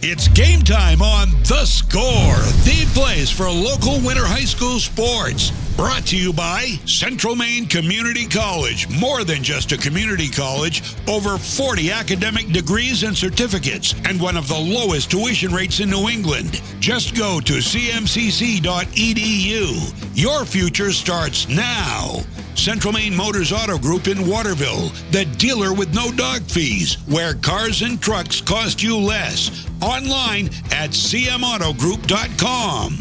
It's game time on The Score, the place for local winter high school sports. Brought to you by Central Maine Community College. More than just a community college, over 40 academic degrees and certificates, and one of the lowest tuition rates in New England. Just go to cmcc.edu. Your future starts now. Central Maine Motors Auto Group in Waterville, the dealer with no dog fees, where cars and trucks cost you less. Online at cmautogroup.com.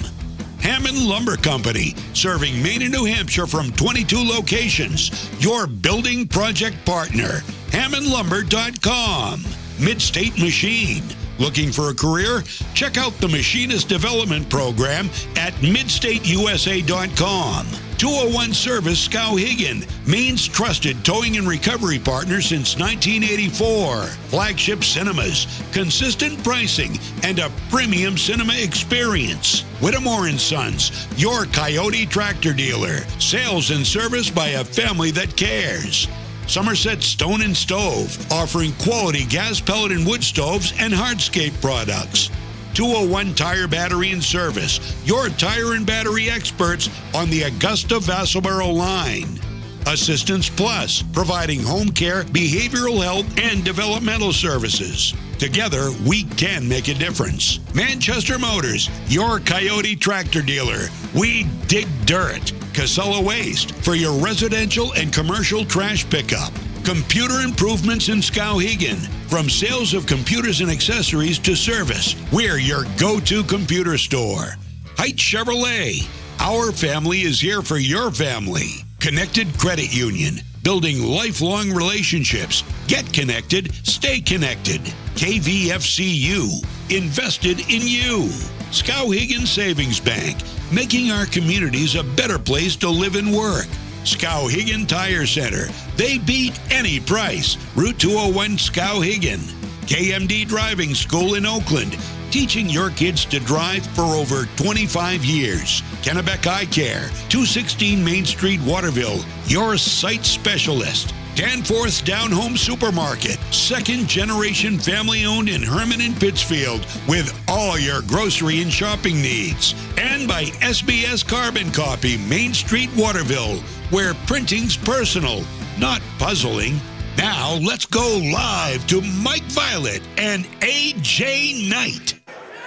Hammond Lumber Company, serving Maine and New Hampshire from 22 locations. Your building project partner. HammondLumber.com. Midstate Machine. Looking for a career? Check out the Machinist Development Program at midstateusa.com. 201 Service Skowhegan, Maine's trusted towing and recovery partner since 1984. Flagship Cinemas, consistent pricing, and a premium cinema experience. Whittemore & Sons, your Coyote tractor dealer. Sales and service by a family that cares. Somerset Stone and Stove, offering quality gas, pellet, and wood stoves and hardscape products. 201 Tire Battery and Service, your tire and battery experts on the Augusta-Vassalboro line. Assistance Plus, providing home care, behavioral health, and developmental services. Together, we can make a difference. Manchester Motors, your Coyote tractor dealer. We dig dirt. Casella Waste, for your residential and commercial trash pickup. Computer Improvements in Skowhegan. From sales of computers and accessories to service, we're your go-to computer store. Heights Chevrolet. Our family is here for your family. Connected Credit Union. Building lifelong relationships. Get connected. Stay connected. KVFCU. Invested in you. Skowhegan Savings Bank. Making our communities a better place to live and work. Skowhegan Tire Center. They beat any price. Route 201 Skowhegan. KMD Driving School in Oakland. Teaching your kids to drive for over 25 years. Kennebec Eye Care. 216 Main Street, Waterville. Your sight specialist. Danforth's Down Home Supermarket, second-generation family-owned in Herman and Pittsfield, with all your grocery and shopping needs. And by SBS Carbon Copy, Main Street, Waterville, where printing's personal, not puzzling. Now, let's go live to Mike Violet and AJ Knight.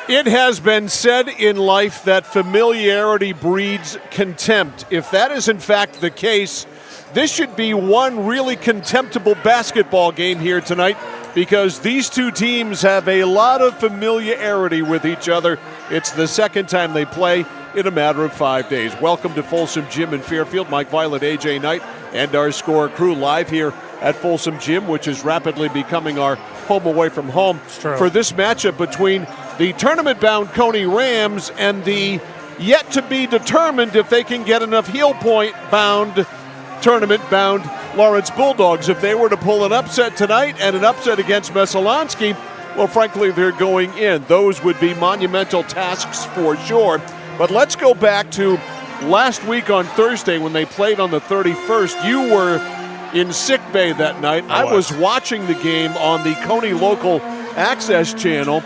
It has been said in life that familiarity breeds contempt. If that is in fact the case, this should be one really contemptible basketball game here tonight, because these two teams have a lot of familiarity with each other. It's the second time they play in a matter of 5 days. Welcome to Folsom Gym in Fairfield. Mike Violet, AJ Knight, and our Score crew live here at Folsom Gym, which is rapidly becoming our home away from home for this matchup between the tournament-bound Cony Rams and the yet-to-be-determined, if they can get enough heel point-bound, tournament-bound Lawrence Bulldogs. If they were to pull an upset tonight and an upset against Messalonski, well, frankly, they're going in. Those would be monumental tasks for sure. But let's go back to last week on Thursday when they played on the 31st. You were in sick bay that night. I was watching the game on the Cony Local Access Channel,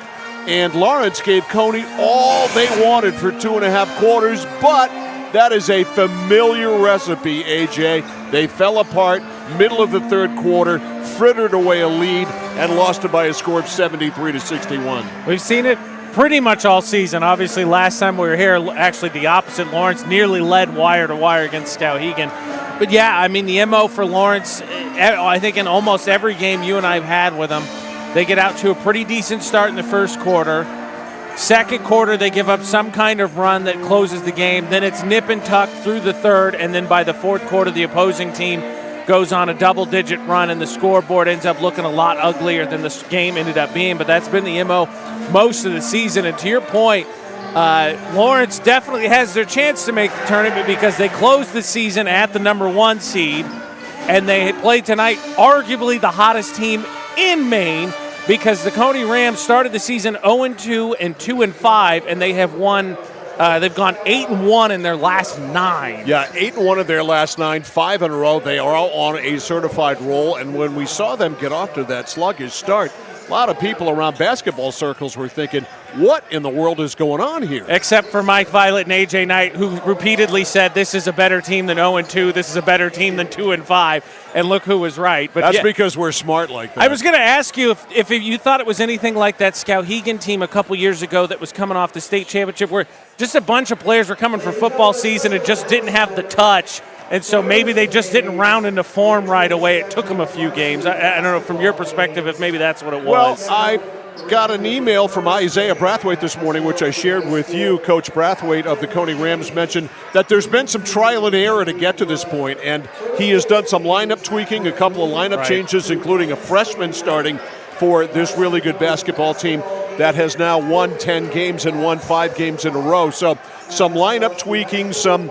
and Lawrence gave Cony all they wanted for 2.5 quarters, but that is a familiar recipe, AJ. They fell apart middle of the third quarter, frittered away a lead, and lost it by a score of 73-61. We've seen it pretty much all season. Obviously, last time we were here, actually the opposite. Lawrence nearly led wire to wire against Skowhegan. But yeah, I mean, the MO for Lawrence, I think in almost every game you and I have had with them, they get out to a pretty decent start in the first quarter. Second quarter, they give up some kind of run that closes the game. Then it's nip and tuck through the third, and then by the fourth quarter, the opposing team goes on a double-digit run, and the scoreboard ends up looking a lot uglier than the game ended up being. But that's been the MO most of the season. And to your point, Lawrence definitely has their chance to make the tournament because they closed the season at the number 1 seed, and they played tonight arguably the hottest team in Maine, because the Cony Rams started the season 0-2 and 2-5, and they have won. They've gone 8-1 in their last 9. Yeah, 8-1 in their last 9, 5 in a row. They are all on a certified roll, and when we saw them get off to that sluggish start, a lot of people around basketball circles were thinking, what in the world is going on here? Except for Mike Violet and A.J. Knight, who repeatedly said this is a better team than 0-2, this is a better team than 2-5, and look who was right. But that's because we're smart like that. I was going to ask you if you thought it was anything like that Skowhegan team a couple years ago that was coming off the state championship, where just a bunch of players were coming for football season and just didn't have the touch. And so maybe they just didn't round into form right away. It took them a few games. I don't know, from your perspective, if maybe that's what it was. Well, I got an email from Isaiah Brathwaite this morning, which I shared with you. Coach Brathwaite of the Cony Rams mentioned that there's been some trial and error to get to this point, and he has done some lineup tweaking, a couple of lineup changes, including a freshman starting for this really good basketball team that has now won 10 games and won 5 games in a row. So some lineup tweaking, some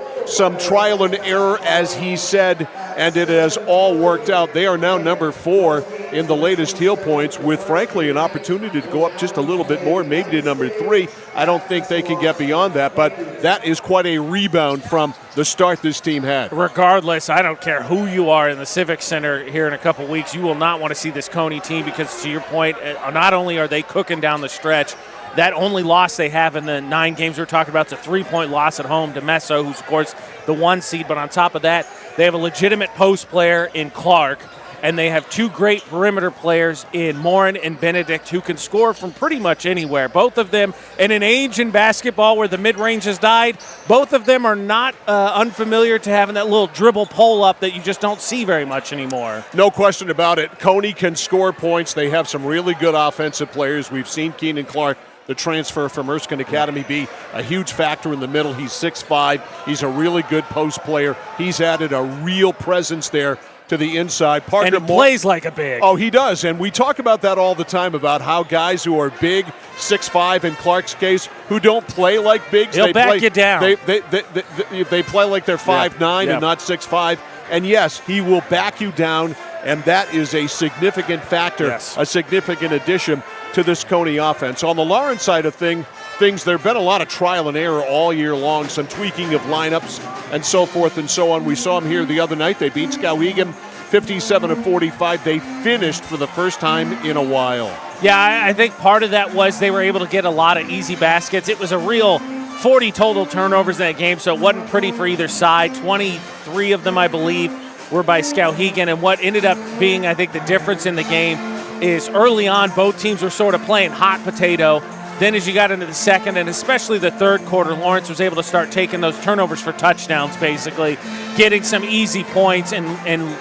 trial and error, as he said, and it has all worked out. They are now number 4 in the latest heel points with, frankly, an opportunity to go up just a little bit more, maybe to number 3. I don't think they can get beyond that, but that is quite a rebound from the start this team had. Regardless, I don't care who you are in the Civic Center here in a couple weeks, you will not want to see this Cony team because, to your point, not only are they cooking down the stretch, that only loss they have in the 9 games we're talking about is a 3-point loss at home to Meso, who's, of course, the 1 seed. But on top of that, they have a legitimate post player in Clark, and they have 2 great perimeter players in Morin and Benedict who can score from pretty much anywhere. Both of them, in an age in basketball where the mid-range has died, both of them are not unfamiliar to having that little dribble pull-up that you just don't see very much anymore. No question about it. Cony can score points. They have some really good offensive players. We've seen Keenan Clark, the transfer from Erskine Academy, be a huge factor in the middle. He's 6'5". He's a really good post player. He's added a real presence there to the inside. And he plays like a big. Oh, he does. And we talk about that all the time, about how guys who are big, 6'5", in Clark's case, who don't play like bigs. He'll back you down. They play like they're 5'9" and not 6'5". And yes, he will back you down, and that is a significant factor, a significant addition to this Cony offense. On the Lawrence side of things, there have been a lot of trial and error all year long, some tweaking of lineups and so forth and so on. We saw them here the other night. They beat Skowhegan 57-45. They finished for the first time in a while. Yeah, I think part of that was they were able to get a lot of easy baskets. It was a real 40 total turnovers in that game, so it wasn't pretty for either side. 23 of them, I believe, were by Skowhegan. And what ended up being, I think, the difference in the game is early on, both teams were sort of playing hot potato. Then as you got into the second and especially the third quarter, Lawrence was able to start taking those turnovers for touchdowns, basically, getting some easy points, and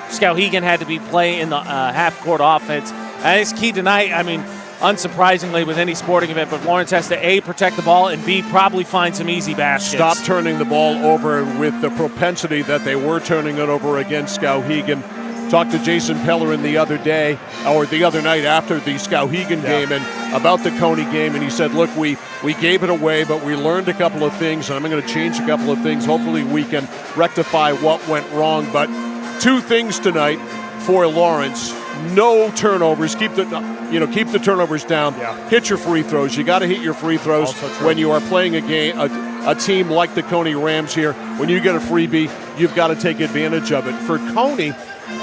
Skowhegan had to be playing in the half-court offense. And it's key tonight, I mean, unsurprisingly with any sporting event, but Lawrence has to, A, protect the ball, and B, probably find some easy baskets. Stop turning the ball over with the propensity that they were turning it over against Skowhegan. Talked to Jason Pellerin the other night after the Skowhegan game and about the Cony game, and he said, look, we gave it away, but we learned a couple of things, and I'm going to change a couple of things. Hopefully we can rectify what went wrong. But 2 things tonight for Lawrence: no turnovers. Keep the turnovers down. Hit your free throws. You got to hit your free throws when you are playing a game, a team like the Cony Rams here. When you get a freebie, you've got to take advantage of it. For Cony,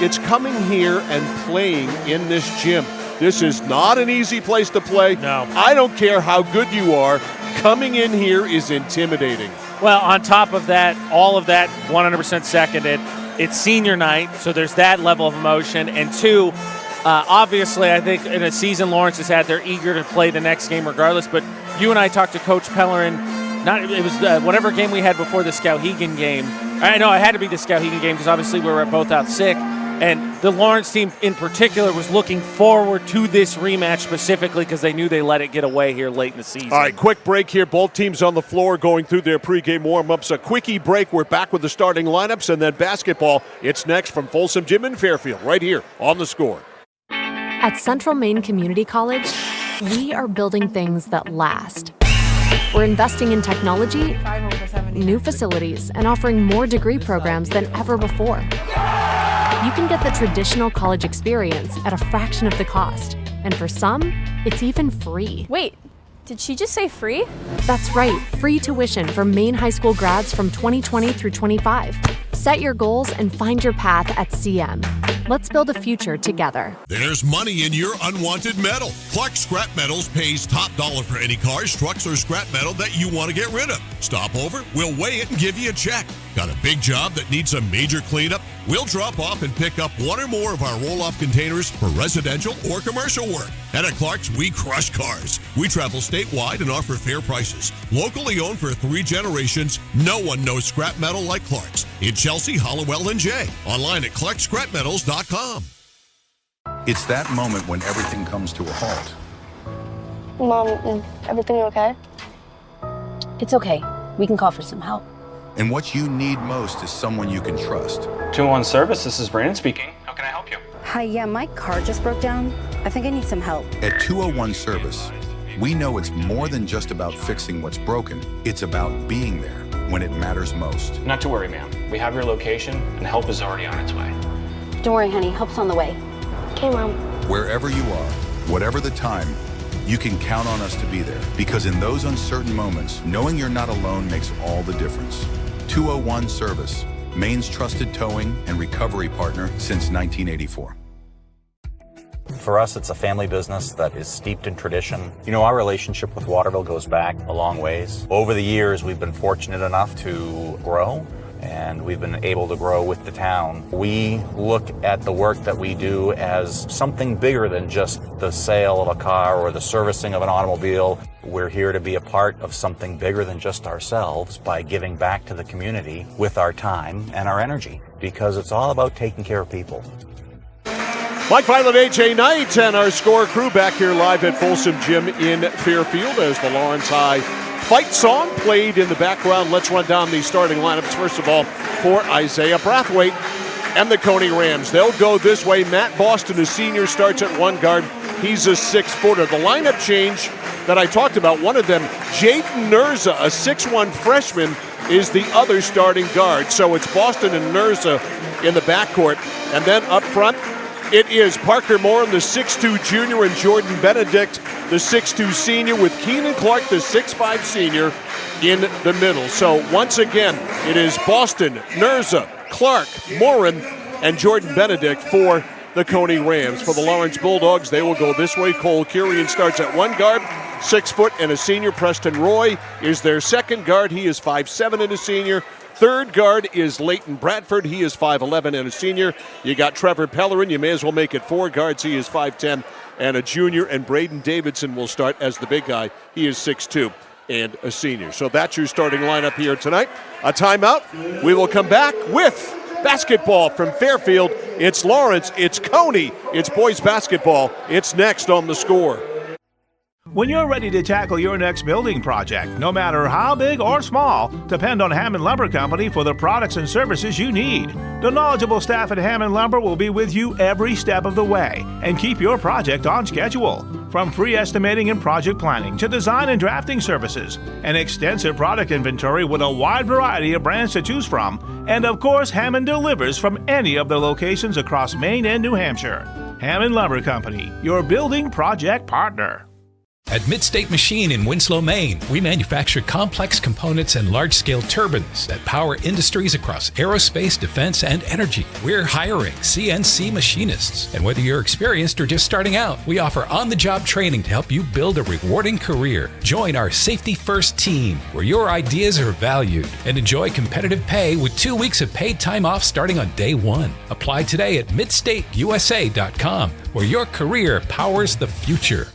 it's coming here and playing in this gym. This is not an easy place to play. No. I don't care how good you are. Coming in here is intimidating. Well, on top of that, all of that 100% seconded. It's senior night, so there's that level of emotion. And 2, obviously, I think in a season Lawrence has had, they're eager to play the next game regardless. But you and I talked to Coach Pellerin. It was whatever game we had before the Skowhegan game. I know it had to be the Skowhegan game because obviously we were both out sick. And the Lawrence team in particular was looking forward to this rematch specifically because they knew they let it get away here late in the season. All right, quick break here. Both teams on the floor going through their pregame warm-ups. A quickie break. We're back with the starting lineups and then basketball. It's next from Folsom Gym in Fairfield right here on The Score. At Central Maine Community College, we are building things that last. We're investing in technology, new facilities, and offering more degree programs than ever before. You can get the traditional college experience at a fraction of the cost. And for some, it's even free. Wait, did she just say free? That's right, free tuition for Maine high school grads from 2020 through 25. Set your goals and find your path at CM. Let's build a future together. There's money in your unwanted metal. Clark Scrap Metals pays top dollar for any cars, trucks, or scrap metal that you want to get rid of. Stop over, we'll weigh it and give you a check. Got a big job that needs a major cleanup? We'll drop off and pick up one or more of our roll-off containers for residential or commercial work. And at Clark's, we crush cars. We travel statewide and offer fair prices. Locally owned for 3 generations, no one knows scrap metal like Clark's. In Chelsea, Hollowell, and Jay. Online at ClarkScrapMetals.com. It's that moment when everything comes to a halt. Mom, is everything okay? It's okay. We can call for some help. And what you need most is someone you can trust. 201 Service, this is Brandon speaking. How can I help you? Hi, yeah, my car just broke down. I think I need some help. At 201 Service, we know it's more than just about fixing what's broken. It's about being there when it matters most. Not to worry, ma'am. We have your location and help is already on its way. Don't worry, honey. Help's on the way. Okay, Mom. Wherever you are, whatever the time, you can count on us to be there. Because in those uncertain moments, knowing you're not alone makes all the difference. 201 Service, Maine's trusted towing and recovery partner since 1984. For us, it's a family business that is steeped in tradition. You know, our relationship with Waterville goes back a long ways. Over the years, we've been fortunate enough to grow, and we've been able to grow with the town. We look at the work that we do as something bigger than just the sale of a car or the servicing of an automobile. We're here to be a part of something bigger than just ourselves by giving back to the community with our time and our energy, because it's all about taking care of people. Mike Violet, AJ Knight, and our score crew back here live at Folsom Gym in Fairfield as the Lawrence High fight song played in the background. Let's run down the starting lineups. First of all, for Isaiah Brathwaite and the Cony Rams. They'll go this way. Matt Boston, a senior, starts at one guard. He's a 6-footer. The lineup change that I talked about, one of them, Jaden Nurza, a 6'1 freshman, is the other starting guard. So it's Boston and Nurza in the backcourt. And then up front, it is Parker Moore, the 6'2 junior, and Jordan Benedict, the 6'2 senior, with Keenan Clark, the 6'5 senior, in the middle. So once again, it is Boston, Nurza, Clark, Morin, and Jordan Benedict for the Cony Rams. For the Lawrence Bulldogs, they will go this way. Cole Curian starts at one guard, 6 foot and a senior. Preston Roy is their second guard. He is 5'7 and a senior. Third guard is Leighton Bradford. He is 5'11 and a senior. You got Trevor Pellerin. You may as well make it 4 guards. He is 5'10 and a junior. And Braden Davidson will start as the big guy. He is 6'2 and a senior. So that's your starting lineup here tonight. A timeout. We will come back with basketball from Fairfield. It's Lawrence. It's Cony. It's boys basketball. It's next on The Score. When you're ready to tackle your next building project, no matter how big or small, depend on Hammond Lumber Company for the products and services you need. The knowledgeable staff at Hammond Lumber will be with you every step of the way and keep your project on schedule. From free estimating and project planning to design and drafting services, an extensive product inventory with a wide variety of brands to choose from, and of course, Hammond delivers from any of the locations across Maine and New Hampshire. Hammond Lumber Company, your building project partner. At Midstate Machine in Winslow, Maine, we manufacture complex components and large-scale turbines that power industries across aerospace, defense, and energy. We're hiring CNC machinists. And whether you're experienced or just starting out, we offer on-the-job training to help you build a rewarding career. Join our Safety First team, where your ideas are valued, and enjoy competitive pay with 2 weeks of paid time off starting on day 1. Apply today at midstateusa.com, where your career powers the future.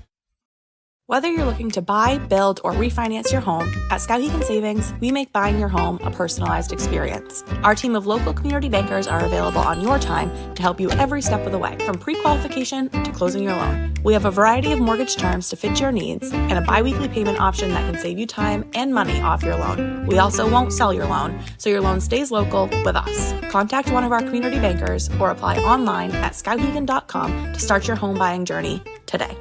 Whether you're looking to buy, build, or refinance your home, at Skowhegan Savings, we make buying your home a personalized experience. Our team of local community bankers are available on your time to help you every step of the way, from pre-qualification to closing your loan. We have a variety of mortgage terms to fit your needs and a bi-weekly payment option that can save you time and money off your loan. We also won't sell your loan, so your loan stays local with us. Contact one of our community bankers or apply online at skowhegan.com to start your home buying journey today.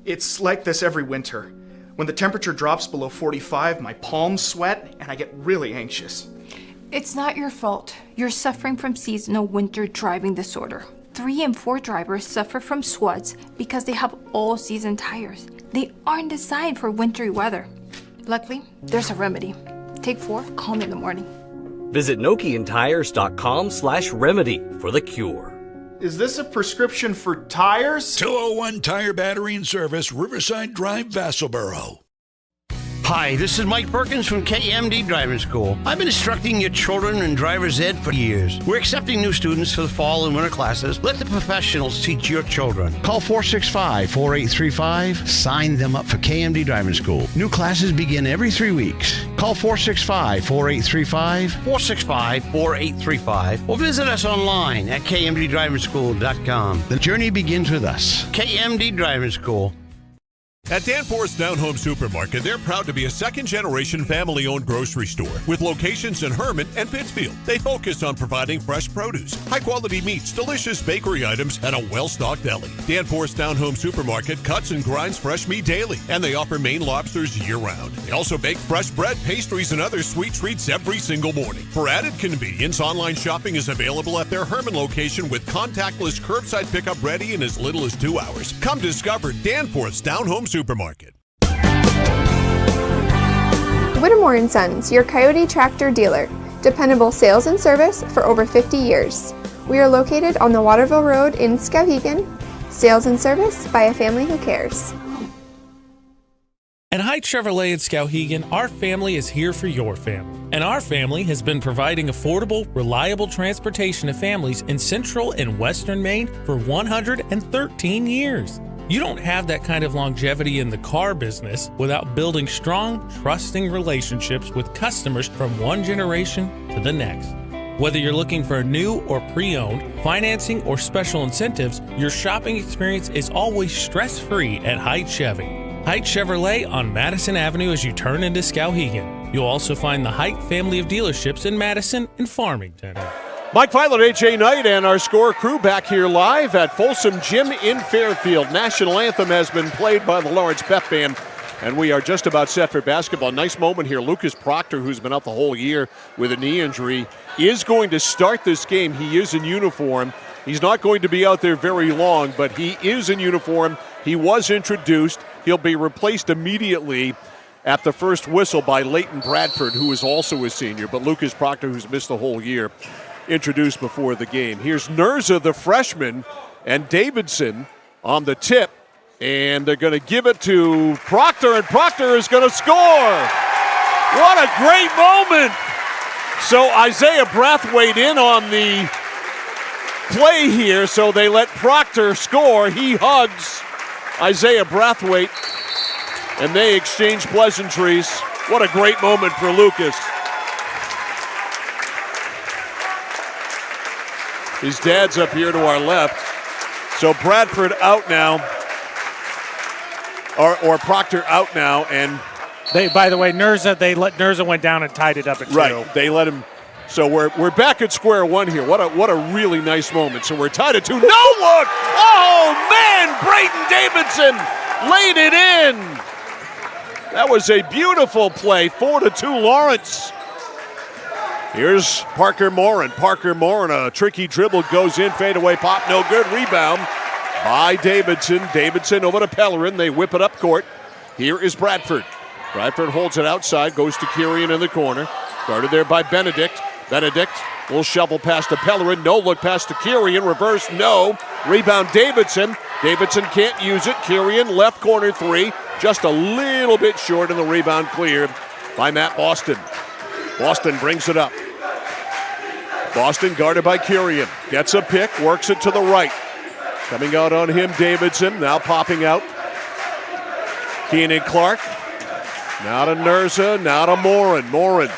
It's like this every winter. When the temperature drops below 45, my palms sweat and I get really anxious. It's not your fault. You're suffering from seasonal winter driving disorder. 3 and 4 drivers suffer from SWUDs because they have all-season tires. They aren't designed for wintry weather. Luckily, there's a remedy. Take 4, call me in the morning. Visit NokianTires.com/remedy for the cure. Is this a prescription for tires? 201 Tire Battery and Service, Riverside Drive, Vassalboro. Hi, this is Mike Perkins from KMD Driving School. I've been instructing your children in driver's ed for years. We're accepting new students for the fall and winter classes. Let the professionals teach your children. Call 465-4835. Sign them up for KMD Driving School. New classes begin every 3 weeks. Call 465-4835, 465-4835, or visit us online at kmddrivingschool.com. The journey begins with us. KMD Driving School. At Danforth's Down Home Supermarket, they're proud to be a second-generation family-owned grocery store with locations in Hermon and Pittsfield. They focus on providing fresh produce, high-quality meats, delicious bakery items, and a well-stocked deli. Danforth's Down Home Supermarket cuts and grinds fresh meat daily, and they offer Maine lobsters year-round. They also bake fresh bread, pastries, and other sweet treats every single morning. For added convenience, online shopping is available at their Hermon location with contactless curbside pickup ready in as little as 2 hours. Come discover Danforth's Down Home Supermarket. Whittemore & Sons, your Coyote tractor dealer. Dependable sales and service for over 50 years. We are located on the Waterville Road in Skowhegan. Sales and service by a family who cares. At Haidt Chevrolet in Skowhegan, our family is here for your family. And our family has been providing affordable, reliable transportation to families in central and western Maine for 113 years. You don't have that kind of longevity in the car business without building strong, trusting relationships with customers from one generation to the next. Whether you're looking for a new or pre-owned, financing or special incentives, your shopping experience is always stress-free at Haidt Chevy. Haidt Chevrolet on Madison Avenue as you turn into Skowhegan. You'll also find the Haidt family of dealerships in Madison and Farmington. Mike Filer, AJ Knight, and our score crew back here live at Folsom Gym in Fairfield. National anthem has been played by the Lawrence Pep Band, and we are just about set for basketball. Nice moment here. Lucas Proctor, who's been out the whole year with a knee injury, is going to start this game. He is in uniform. He's not going to be out there very long, but he is in uniform. He was introduced. He'll be replaced immediately at the first whistle by Leighton Bradford, who is also a senior. But Lucas Proctor, who's missed the whole year, introduced before the game. Here's Nerza, the freshman, and Davidson on the tip, and they're going to give it to Proctor, and Proctor is going to score. What a great moment. So Isaiah Brathwaite in on the play here, so they let Proctor score. He hugs Isaiah Brathwaite, and they exchange pleasantries. What a great moment for Lucas. His dad's up here to our left. So Bradford out now, or Proctor out now, and they. By the way, Nerza went down and tied it up at 2. Right, they let him. So we're back at square one here. What a really nice moment. So we're tied at 2. No look! Oh man, Brayden Davidson laid it in. That was a beautiful play. 4-2 Lawrence. Here's Parker Morin. Parker Morin, a tricky dribble, goes in, fadeaway pop, no good. Rebound by Davidson. Davidson over to Pellerin. They whip it up court. Here is Bradford. Bradford holds it outside, goes to Kirian in the corner. Guarded there by Benedict. Benedict will shovel past to Pellerin. No look past to Kirian. Reverse, no. Rebound Davidson. Davidson can't use it. Kirian left corner 3. Just a little bit short, and the rebound cleared by Matt Boston. Boston brings it up. Boston guarded by Kirian. Gets a pick, works it to the right. Coming out on him, Davidson. Now popping out. Keenan Clark. Now to Nerza, now to Morin. Morin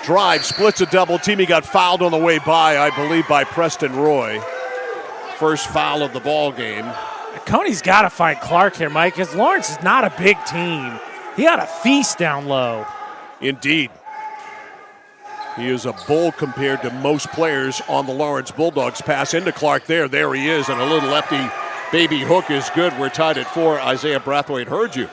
drives, splits a double team. He got fouled on the way by, I believe, by Preston Roy. First foul of the ball game. Cony's got to find Clark here, Mike, because Lawrence is not a big team. He got a feast down low. Indeed. He is a bull compared to most players on the Lawrence Bulldogs. Pass into Clark there. There he is, and a little lefty baby hook is good. We're tied at 4. Isaiah Brathwaite heard you.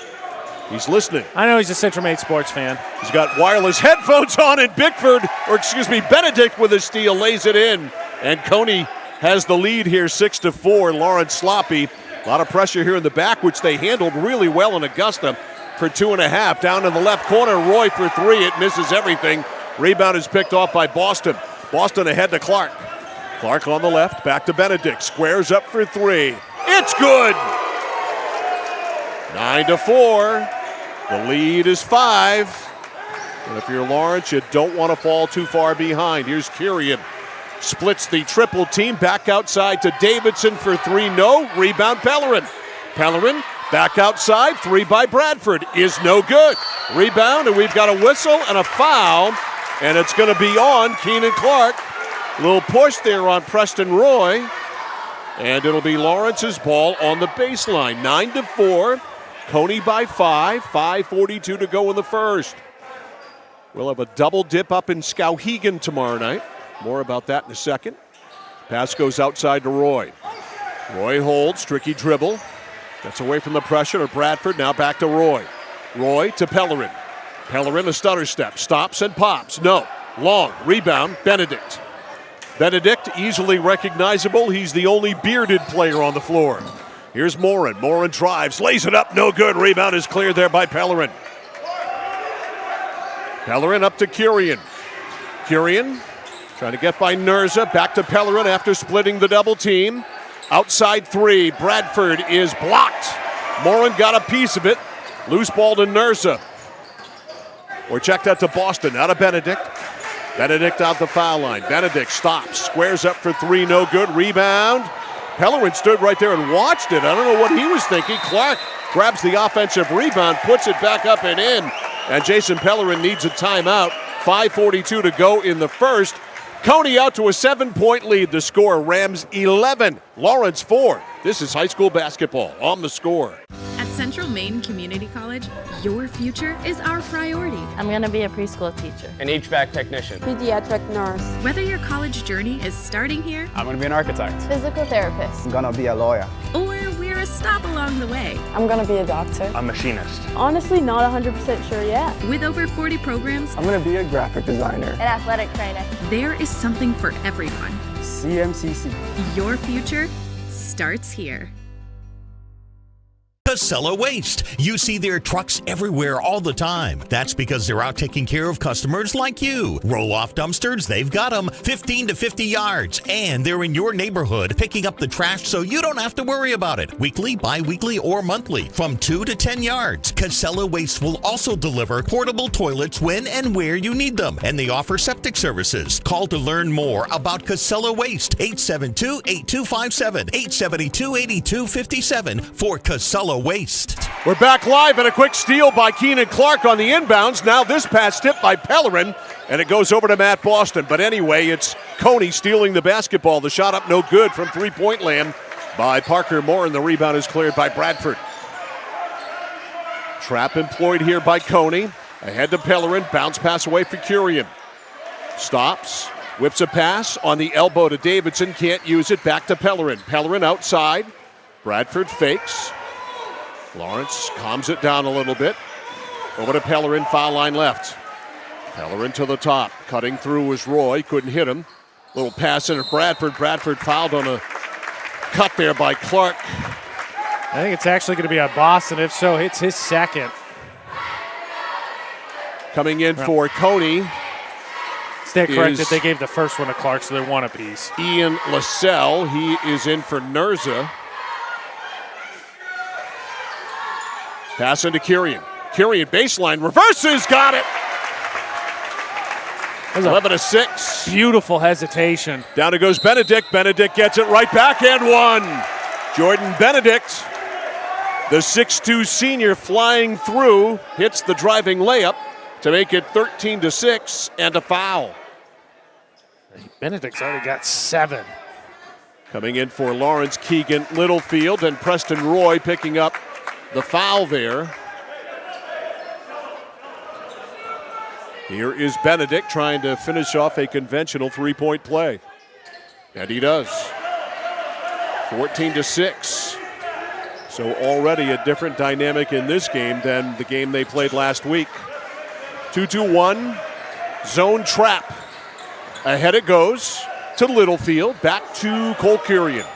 He's listening. I know he's a Central Maine sports fan. He's got wireless headphones on, and Benedict with a steal lays it in. And Cony has the lead here, 6-4. Lawrence sloppy. A lot of pressure here in the back, which they handled really well in Augusta for 2.5. Down in the left corner, Roy for 3. It misses everything. Rebound is picked off by Boston. Boston ahead to Clark. Clark on the left, back to Benedict. Squares up for three. It's good! 9-4. The lead is 5. And if you're Lawrence, you don't want to fall too far behind. Here's Kyrian. Splits the triple team. Back outside to Davidson for 3. No. Rebound Pellerin. Pellerin back outside. 3 by Bradford is no good. Rebound, and we've got a whistle and a foul. And it's going to be on Keenan Clark. A little push there on Preston Roy. And it'll be Lawrence's ball on the baseline. 9-4. Cony by 5. 5:42 to go in the first. We'll have a double dip up in Skowhegan tomorrow night. More about that in a second. Pass goes outside to Roy. Roy holds, tricky dribble. Gets away from the pressure to Bradford, now back to Roy. Roy to Pellerin. Pellerin a stutter step, stops and pops. No, long, rebound, Benedict. Benedict easily recognizable. He's the only bearded player on the floor. Here's Morin. Morin drives, lays it up, no good. Rebound is cleared there by Pellerin. Pellerin up to Kyrian. Kyrian trying to get by Nurza. Back to Pellerin after splitting the double team. Outside 3. Bradford is blocked. Morin got a piece of it. Loose ball to Nurza. Or checked out to Boston. Out of Benedict. Benedict out the foul line. Benedict stops. Squares up for 3. No good. Rebound. Pellerin stood right there and watched it. I don't know what he was thinking. Clark grabs the offensive rebound. Puts it back up and in. And Jason Pellerin needs a timeout. 5:42 to go in the first. Cony out to a 7-point lead. The score, Rams 11, Lawrence 4. This is high school basketball on the score. At Central Maine Community College, your future is our priority. I'm going to be a preschool teacher. An HVAC technician. Pediatric nurse. Whether your college journey is starting here, I'm going to be an architect. Physical therapist. I'm going to be a lawyer. or we're a stop along the way. I'm going to be a doctor. A machinist. Honestly, not 100% sure yet. With over 40 programs, I'm going to be a graphic designer. An athletic trainer. There is something for everyone. CMCC. Your future starts here. Casella Waste. You see their trucks everywhere all the time. That's because they're out taking care of customers like you. Roll-off dumpsters, they've got them 15 to 50 yards. And they're in your neighborhood picking up the trash so you don't have to worry about it. Weekly, bi-weekly, or monthly from 2 to 10 yards. Casella Waste will also deliver portable toilets when and where you need them. And they offer septic services. Call to learn more about Casella Waste. 872-8257. 872-8257 for Casella Waste. We're back live, and a quick steal by Keenan Clark on the inbounds. Now this pass tipped by Pellerin, and it goes over to Matt Boston. But anyway, it's Cony stealing the basketball. The shot up no good from three-point land by Parker Moore, and the rebound is cleared by Bradford. Trap employed here by Cony. Ahead to Pellerin. Bounce pass away for Kyrian. Stops. Whips a pass on the elbow to Davidson. Can't use it. Back to Pellerin. Pellerin outside. Bradford fakes. Lawrence calms it down a little bit. Over to Pellerin, foul line left. Pellerin to the top. Cutting through was Roy. Couldn't hit him. Little pass into Bradford. Bradford fouled on a cut there by Clark. I think it's actually going to be on Boston. If so, it's his second. Coming in for Cony. Stand corrected. They gave the first one to Clark, so they're one apiece. Ian Lascelles. He is in for Nurza. Pass into Kyrian. Kyrian baseline reverses, got it. 11-6. Beautiful hesitation. Down it goes Benedict. Benedict gets it right back and one. Jordan Benedict, the 6'2 senior, flying through, hits the driving layup to make it 13-6 and a foul. Benedict's already got 7. Coming in for Lawrence, Keegan Littlefield, and Preston Roy picking up the foul there. Here is Benedict trying to finish off a conventional three-point play. And he does. 14-6. So already a different dynamic in this game than the game they played last week. 2-2-1, zone trap. Ahead it goes to Littlefield, back to Cole Kyrian.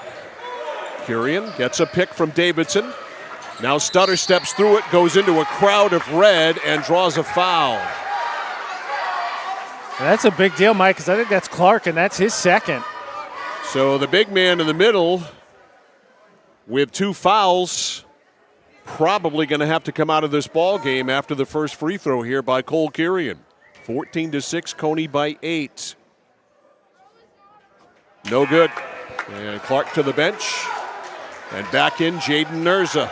Kyrian gets a pick from Davidson. Now Stutter steps through it, goes into a crowd of red, and draws a foul. That's a big deal, Mike, because I think that's Clark, and that's his second. So the big man in the middle with 2 fouls, probably going to have to come out of this ball game after the first free throw here by Cole Kirian. 14-6, Cony by 8. No good. And Clark to the bench. And back in Jaden Nurza.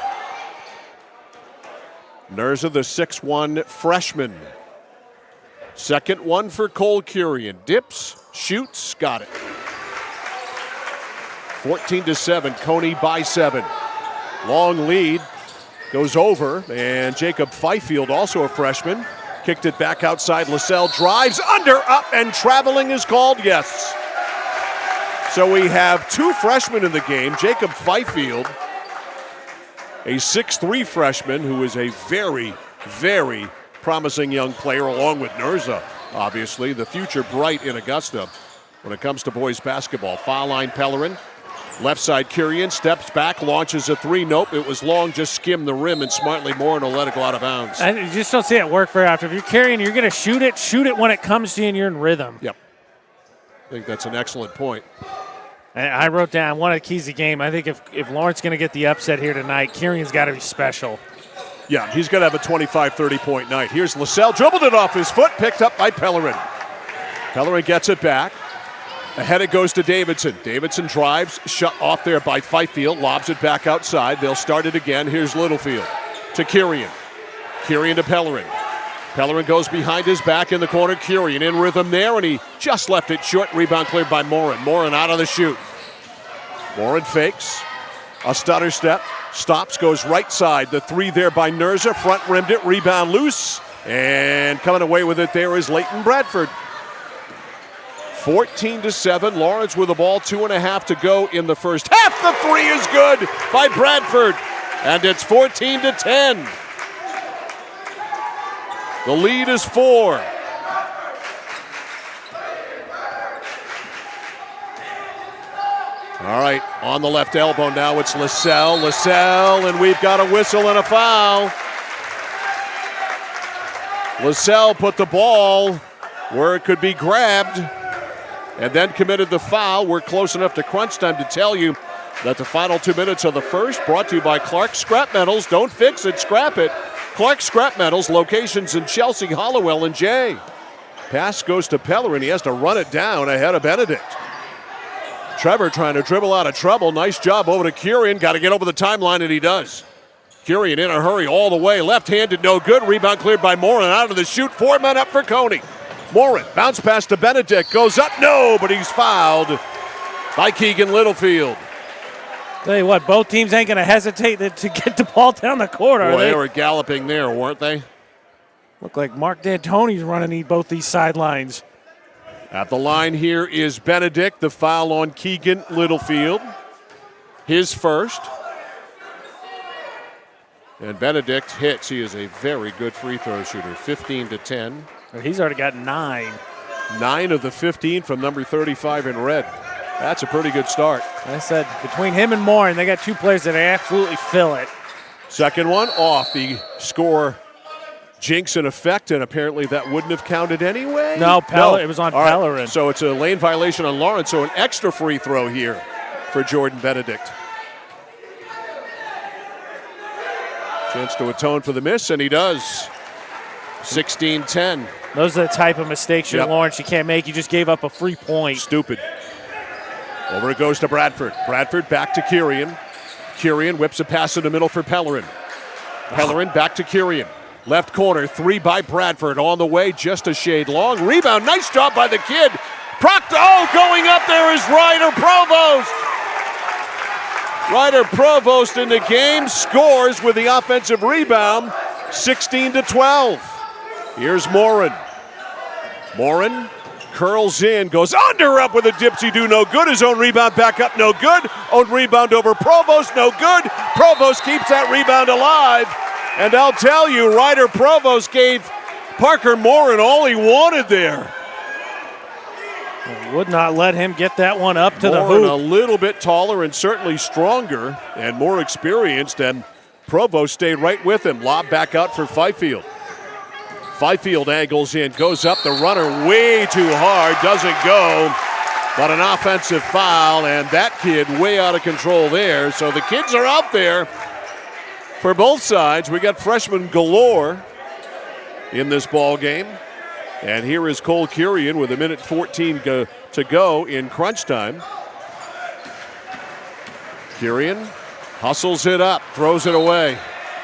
Nurza, the 6'1 freshman. Second one for Cole Kirian. Dips, shoots, got it. 14-7, Cony by 7. Long lead, goes over, and Jacob Fifield, also a freshman, kicked it back outside. LaSalle drives under, up, and traveling is called, yes. So we have 2 freshmen in the game. Jacob Fifield, a 6'3 freshman who is a very, very promising young player, along with Nurza, obviously. The future bright in Augusta when it comes to boys basketball. Foul line, Pellerin. Left side, Kirian steps back, launches a 3. Nope, it was long, just skimmed the rim, and smartly Morin will let it go out of bounds. And you just don't see it work very often. If you're carrying, you're going to shoot it when it comes to you and you're in rhythm. Yep. I think that's an excellent point. And I wrote down one of the keys of the game. I think if Lawrence going to get the upset here tonight, Kirian's got to be special. Yeah, he's going to have a 25, 30-point night. Here's LaSalle, dribbled it off his foot, picked up by Pellerin. Pellerin gets it back. Ahead it goes to Davidson. Davidson drives, shut off there by Fifield, lobs it back outside. They'll start it again. Here's Littlefield to Kirian. Kirian to Pellerin. Pellerin goes behind his back in the corner. Kirian in rhythm there, and he just left it short. Rebound cleared by Morin. Morin out of the shoot. Morin fakes. A stutter step. Stops, goes right side. The 3 there by Nurza. Front rimmed it. Rebound loose. And coming away with it there is Leighton Bradford. 14-7. Lawrence with the ball. 2.5 to go in the first half. The 3 is good by Bradford. And it's 14-10. The lead is 4. All right, on the left elbow now, it's LaSalle, and we've got a whistle and a foul. LaSalle put the ball where it could be grabbed and then committed the foul. We're close enough to crunch time to tell you that the final 2 minutes of the first, brought to you by Clark Scrap Metals. Don't fix it, scrap it. Clark Scrap Metals, locations in Chelsea, Hollowell, and Jay. Pass goes to Pellerin. He has to run it down ahead of Benedict. Trevor trying to dribble out of trouble. Nice job over to Kirian. Got to get over the timeline, and he does. Kirian in a hurry all the way. Left-handed, no good. Rebound cleared by Morin. Out of the shoot. 4 men up for Cony. Morin, bounce pass to Benedict. Goes up, no, but he's fouled by Keegan Littlefield. Tell you what, both teams ain't going to hesitate to get the ball down the court, are they? They were galloping there, weren't they? Look like Mark D'Antoni's running both these sidelines. At the line here is Benedict. The foul on Keegan Littlefield. His first. And Benedict hits. He is a very good free throw shooter. 15-10. He's already got 9. 9 of the 15 from number 35 in red. That's a pretty good start. I said, between him and Morin, they got 2 players that absolutely fill it. Second one off. The score jinx in effect, and apparently that wouldn't have counted anyway. No, it was on Pellerin. Right. So it's a lane violation on Lawrence, so an extra free throw here for Jordan Benedict. Chance to atone for the miss, and he does. 16-10. Those are the type of mistakes Lawrence you can't make. You just gave up a free point. Stupid. Over it goes to Bradford. Bradford back to Kirian. Kirian whips a pass in the middle for Pellerin. Pellerin back to Kirian. Left corner, 3 by Bradford. On the way, just a shade long. Rebound, nice job by the kid. Going up there is Ryder Provost. Ryder Provost in the game, scores with the offensive rebound, 16-12. Here's Morin. Morin curls in, goes under, up with a dipsy-do, no good. His own rebound back up, no good. Own rebound over Provost, no good. Provost keeps that rebound alive. And I'll tell you, Ryder Provost gave Parker Morin all he wanted there. Would not let him get that one up to the Morin hoop. a little bit taller and certainly stronger and more experienced, and Provost stayed right with him. Lob back out for Fifield. Fifield angles in, goes up, the runner way too hard, doesn't go, but an offensive foul, and that kid way out of control there. So the kids are out there for both sides. We got freshmen galore in this ball game. And here is Cole Curian with 1:14 to go in crunch time. Curian hustles it up, throws it away.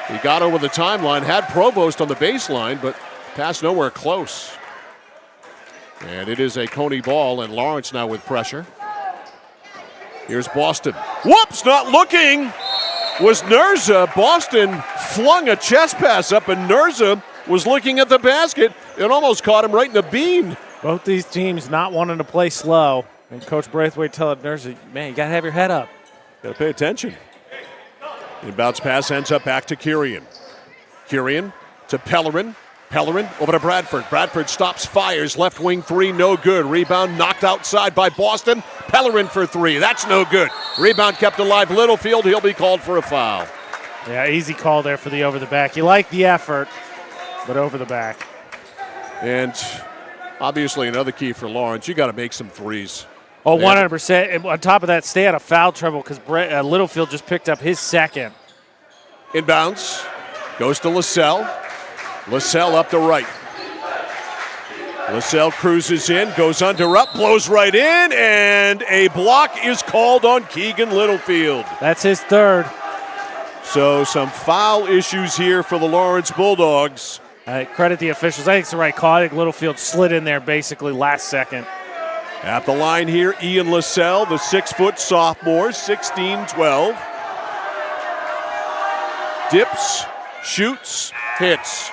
He got over the timeline, had Provost on the baseline, but pass nowhere close. And it is a Cony ball, and Lawrence now with pressure. Here's Boston. Whoops, not looking was Nurza. Boston flung a chest pass up, and Nurza was looking at the basket and almost caught him right in the bean. Both these teams not wanting to play slow. And Coach Braithwaite telling Nurza, man, you got to have your head up. Got to pay attention. Inbounds pass ends up back to Curian. Curian to Pellerin. Pellerin over to Bradford. Bradford stops, fires. Left wing three, no good. Rebound knocked outside by Boston. Pellerin for three. That's no good. Rebound kept alive. Littlefield, he'll be called for a foul. Yeah, easy call there for the over the back. You like the effort, but over the back. And obviously another key for Lawrence, you got to make some threes. Oh, 100%. And on top of that, stay out of foul trouble because Littlefield just picked up his second. Inbounds. Goes to LaSalle. LaSalle up the right. LaSalle cruises in, goes under up, blows right in, and a block is called on Keegan Littlefield. That's his third. So some foul issues here for the Lawrence Bulldogs. Credit the officials. I think it's the right call. I think Littlefield slid in there basically last second. At the line here, Ian LaSalle, the 6-foot sophomore, 16-12. Dips, shoots, hits.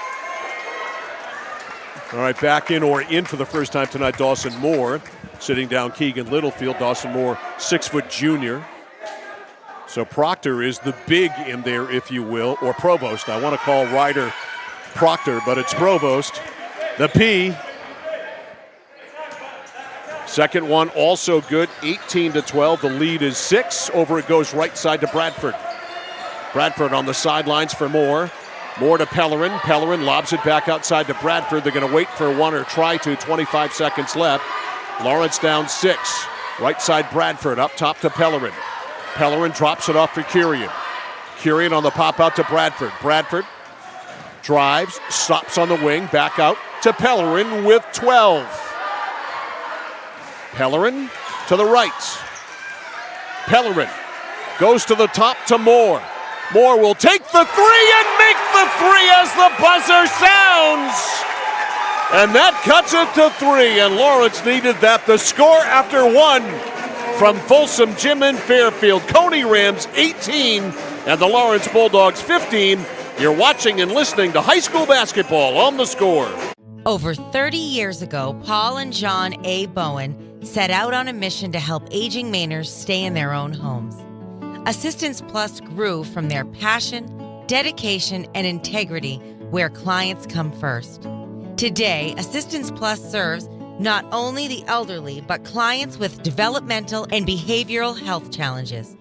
All right, back in or in for the first time tonight, Dawson Moore. Sitting down Keegan Littlefield. Dawson Moore, 6-foot junior. So Proctor is the big in there, if you will, or Provost. I want to call Ryder Proctor, but it's Provost. The P. Second one also good, 18-12. The lead is 6. Over it goes right side to Bradford. Bradford on the sidelines for Moore. Moore to Pellerin. Pellerin lobs it back outside to Bradford. They're going to wait for one or try to. 25 seconds left. Lawrence down 6. Right side Bradford. Up top to Pellerin. Pellerin drops it off for Curian. Curian on the pop out to Bradford. Bradford drives, stops on the wing, back out to Pellerin with 12. Pellerin to the right. Pellerin goes to the top to Moore. Moore will take the three and make the three as the buzzer sounds. And that cuts it to 3, and Lawrence needed that. The score after 1 from Folsom Gym in Fairfield. Cony Rams 18 and the Lawrence Bulldogs 15. You're watching and listening to high school basketball on The Score. Over 30 years ago, Paul and John A. Bowen set out on a mission to help aging Mainers stay in their own homes. Assistance Plus grew from their passion, dedication, and integrity where clients come first. Today, Assistance Plus serves not only the elderly, but clients with developmental and behavioral health challenges.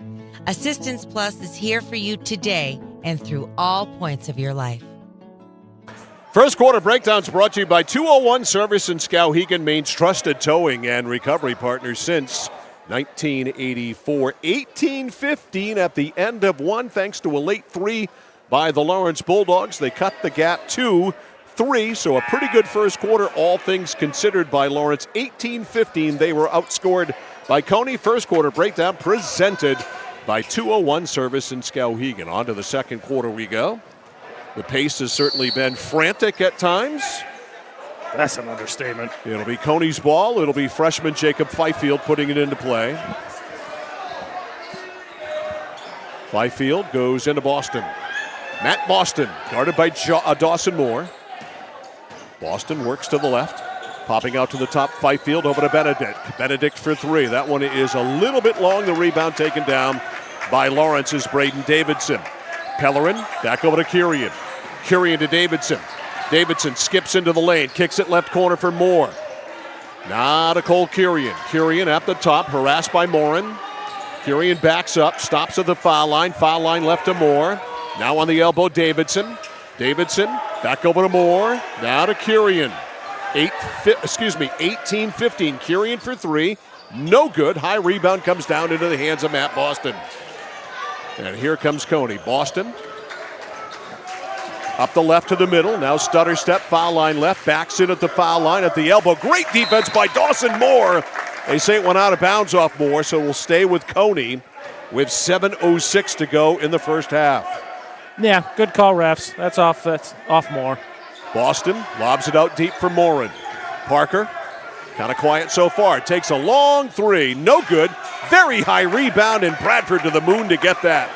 Assistance Plus is here for you today and through all points of your life. First quarter breakdowns brought to you by 201 Service in Skowhegan, Maine's trusted towing and recovery partner since 1984. 18-15 at the end of 1, thanks to a late 3 by the Lawrence Bulldogs. They cut the gap to 3, so a pretty good first quarter, all things considered by Lawrence. 18-15, they were outscored by Cony. First quarter breakdown presented by 201 Service in Skowhegan. On to the second quarter we go. The pace has certainly been frantic at times. That's an understatement. It'll be Cony's ball. It'll be freshman Jacob Fifield putting it into play. Fifield goes into Boston. Matt Boston, guarded by Dawson Moore. Boston works to the left. Popping out to the top, Fifield over to Benedict. Benedict for 3. That one is a little bit long. The rebound taken down by Lawrence's Braden Davidson. Pellerin back over to Curian. Curian to Davidson. Davidson skips into the lane, kicks it left corner for Moore. Now to Cole Curian. Curian at the top, harassed by Morin. Curian backs up, stops at the foul line. Foul line left to Moore. Now on the elbow, Davidson. Davidson Back over to Moore. Now to Kurian. 18-15. Kurian for three. No good. High rebound comes down into the hands of Matt Boston. And here comes Cony. Boston up the left to the middle. Now stutter step, foul line left. Backs in at the foul line at the elbow. Great defense by Dawson Moore. They say it went out of bounds off Moore, so we'll stay with Cony with 7:06 to go in the first half. Yeah, good call, refs. That's off Moore. Boston lobs it out deep for Morin. Parker, kind of quiet so far. Takes a long three. No good. Very high rebound, and Bradford to the moon to get that.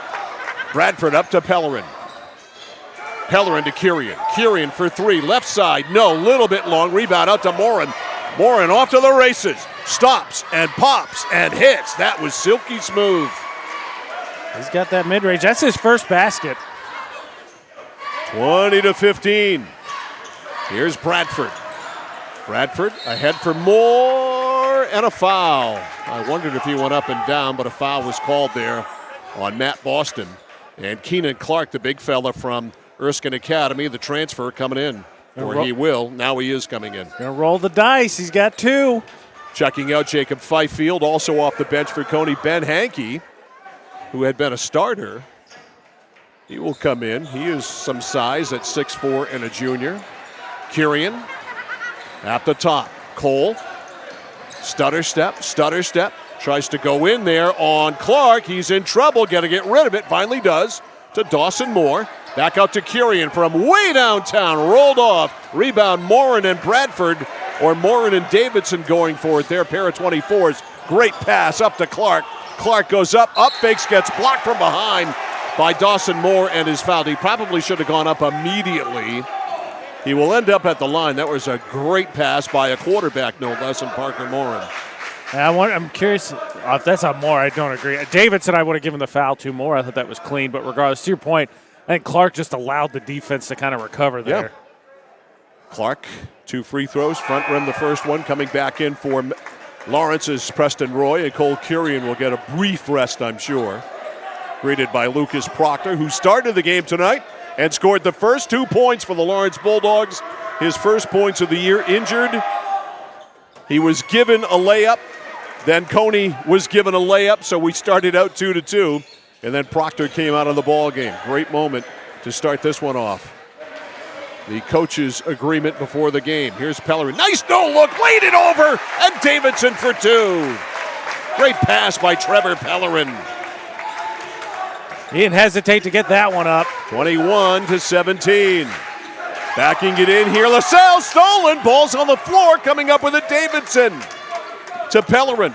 Bradford up to Pellerin. Pellerin to Kurian. Kurian for three. Left side. No. Little bit long. Rebound out to Morin. Morin off to the races. Stops and pops and hits. That was silky smooth. He's got that mid-range. That's his first basket. 20-15. Here's Bradford. Bradford ahead for Moore and a foul. I wondered if he went up and down, but a foul was called there on Matt Boston. And Keenan Clark, the big fella from Erskine Academy, the transfer coming in. Or he will. Now he is coming in. Gonna roll the dice. He's got two. Checking out Jacob Fifield, also off the bench for Cony. Ben Hankey, who had been a starter. He will come in. He is some size at 6'4" and a junior. Kurian at the top. Cole, stutter step. Tries to go in there on Clark. He's in trouble. Got to get rid of it. Finally does. To Dawson Moore. Back out to Kurian from way downtown. Rolled off. Rebound Morin and Bradford. Or Morin and Davidson going for it there. Pair of 24s. Great pass up to Clark. Clark goes up fakes, gets blocked from behind by Dawson Moore and is fouled. He probably should have gone up immediately. He will end up at the line. That was a great pass by a quarterback, no less than Parker Morin. I'm curious if that's on Moore. I don't agree. Davidson, I would have given the foul to Moore. I thought that was clean. But regardless, to your point, I think Clark just allowed the defense to kind of recover there. Yeah. Clark, 2 free throws. Front rim, the first one. Coming back in for Lawrence is Preston Roy. And Cole Kurian will get a brief rest, I'm sure. Greeted by Lucas Proctor, who started the game tonight and scored the first 2 points for the Lawrence Bulldogs. His first points of the year, injured. He was given a layup. Then Cony was given a layup, so we started out 2-2. And then Proctor came out of the ball game. Great moment to start this one off. The coach's agreement before the game. Here's Pellerin. Nice no-look, laid it over, and Davidson for 2. Great pass by Trevor Pellerin. He didn't hesitate to get that one up. 21-17. Backing it in here. LaSalle stolen. Ball's on the floor. Coming up with it, Davidson. To Pellerin.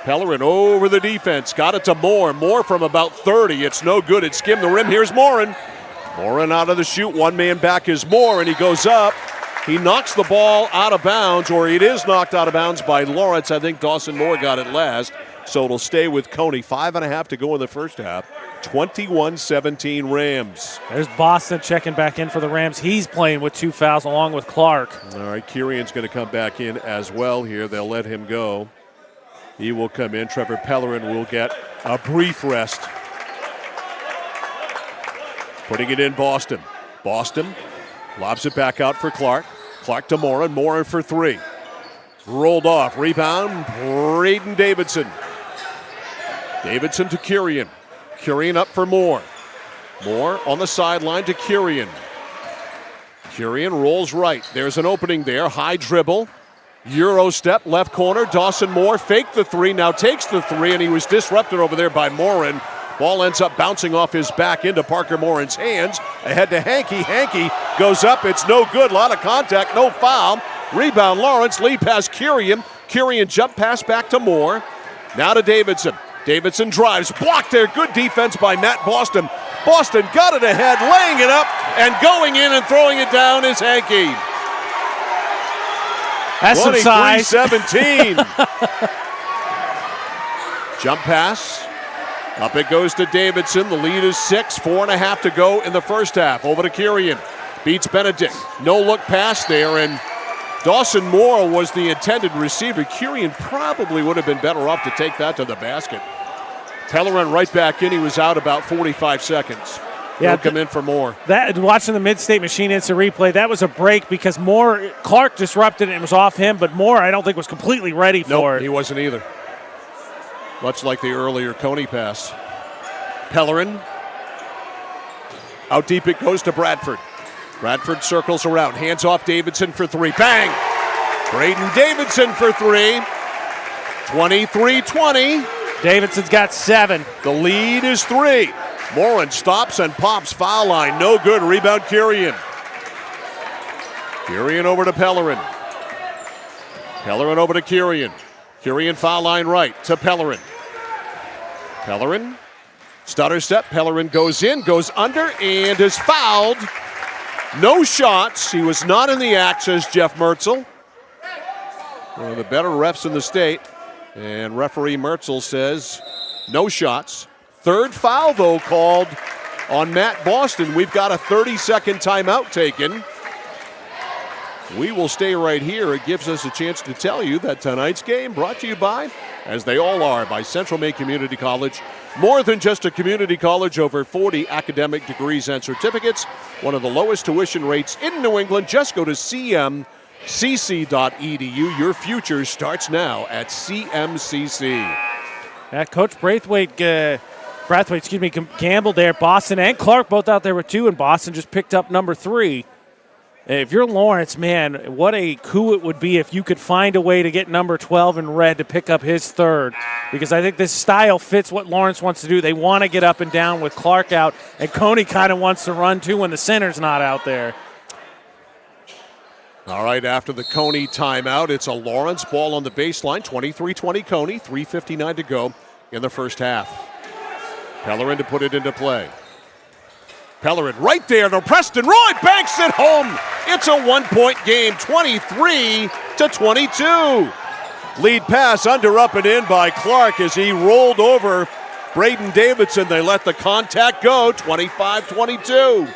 Pellerin over the defense. Got it to Moore. Moore from about 30. It's no good. It skimmed the rim. Here's Morin. Morin out of the shoot. One man back is Moore, and he goes up. He knocks the ball out of bounds, or it is knocked out of bounds by Lawrence. I think Dawson Moore got it last. So it'll stay with Cony. 5.5 to go in the first half. 21-17 Rams. There's Boston checking back in for the Rams. He's playing with 2 fouls along with Clark. All right, Kurian's going to come back in as well here. They'll let him go. He will come in. Trevor Pellerin will get a brief rest. Putting it in Boston. Boston lobs it back out for Clark. Clark to Morin. Morin for 3. Rolled off. Rebound, Braden Davidson. Davidson to Kurian. Kurian up for Moore. Moore on the sideline to Kurian. Kurian rolls right. There's an opening there. High dribble. Euro step, left corner. Dawson Moore faked the 3, now takes the 3, and he was disrupted over there by Morin. Ball ends up bouncing off his back into Parker Morin's hands. Ahead to Hankey. Hankey goes up. It's no good. A lot of contact. No foul. Rebound Lawrence. Lead pass Kurian. Kurian jump pass back to Moore. Now to Davidson. Davidson drives. Blocked there. Good defense by Matt Boston. Boston got it ahead, laying it up, and going in and throwing it down is Hankey. That's some size. 23-17. Jump pass. Up it goes to Davidson. The lead is 6. 4.5 to go in the first half. Over to Kurian. Beats Benedict. No look pass there, and Dawson Moore was the intended receiver. Kurian probably would have been better off to take that to the basket. Pellerin right back in. He was out about 45 seconds. He'll come in for Moore. Watching the Mid-State Machine Instant Replay, that was a break because Clark disrupted it and it was off him, but Moore I don't think was completely ready for it. He wasn't either. Much like the earlier Cony pass. Pellerin. Out deep it goes to Bradford. Bradford circles around, hands off Davidson for 3. Bang! Braden Davidson for 3. 23-20. Davidson's got 7. The lead is 3. Morin stops and pops, foul line. No good. Rebound Kirian. Kirian over to Pellerin. Pellerin over to Kirian. Kirian foul line right to Pellerin. Pellerin. Stutter step. Pellerin goes in, goes under, and is fouled. No shots. He was not in the act, says Jeff Mertzel. One of the better refs in the state. And referee Mertzel says no shots. Third foul, though, called on Matt Boston. We've got a 30-second timeout taken. We will stay right here. It gives us a chance to tell you that tonight's game brought to you by, as they all are, by Central Maine Community College. More than just a community college, over 40 academic degrees and certificates. One of the lowest tuition rates in New England. Just go to cmcc.edu. Your future starts now at CMCC. Coach Braithwaite, gambled there. Boston and Clark both out there with 2, and Boston just picked up number 3. If you're Lawrence, man, what a coup it would be if you could find a way to get number 12 in red to pick up his 3rd. Because I think this style fits what Lawrence wants to do. They want to get up and down with Clark out, and Cony kind of wants to run too when the center's not out there. All right, after the Cony timeout, it's a Lawrence ball on the baseline. 23-20 Cony, 3:59 to go in the first half. Pellerin to put it into play. Pellerin right there to Preston Roy, banks it home. It's a 1-point game, 23-22. Lead pass under, up, and in by Clark as he rolled over Braden Davidson. They let the contact go, 25-22.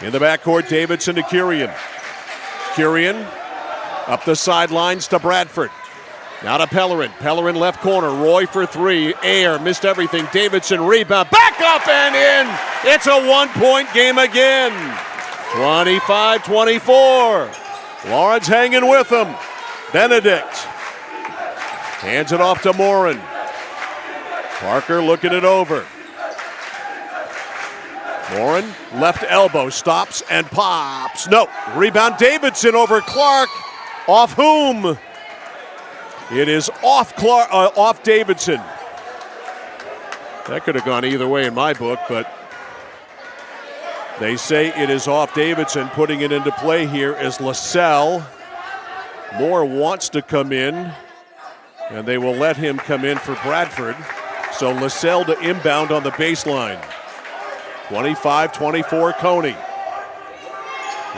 In the backcourt, Davidson to Kirian. Kirian up the sidelines to Bradford. Now to Pellerin. Pellerin left corner. Roy for 3. Air missed everything. Davidson rebound. Back up and in. It's a 1-point game again. 25-24. Lawrence hanging with them. Benedict hands it off to Morin. Parker looking it over. Morin, left elbow, stops and pops. No, rebound Davidson over Clark. Off whom? It is off Davidson. That could have gone either way in my book, but they say it is off Davidson. Putting it into play here is LaSalle. Moore wants to come in, and they will let him come in for Bradford. So LaSalle to inbound on the baseline. 25-24 Cony.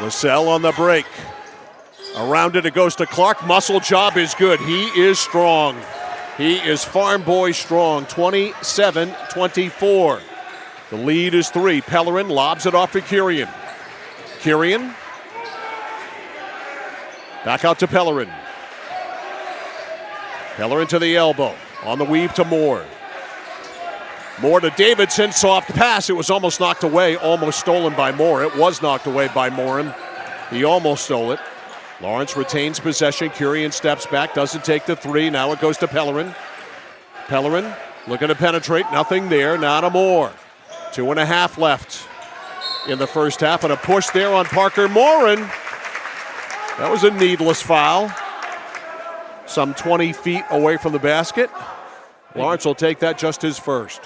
LaSalle on the break. Around it goes to Clark. Muscle job is good. He is strong. He is farm boy strong. 27-24. The lead is 3. Pellerin lobs it off to Kirian. Kirian. Back out to Pellerin. Pellerin to the elbow. On the weave to Moore. Moore to Davidson. Soft pass. It was almost knocked away. Almost stolen by Moore. It was knocked away by Morin. He almost stole it. Lawrence retains possession. Kirian steps back. Doesn't take the 3. Now it goes to Pellerin. Pellerin looking to penetrate. Nothing there. Now to Moore. 2.5 left in the first half. And a push there on Parker Morin. That was a needless foul. Some 20 feet away from the basket. Lawrence will take that, just his first.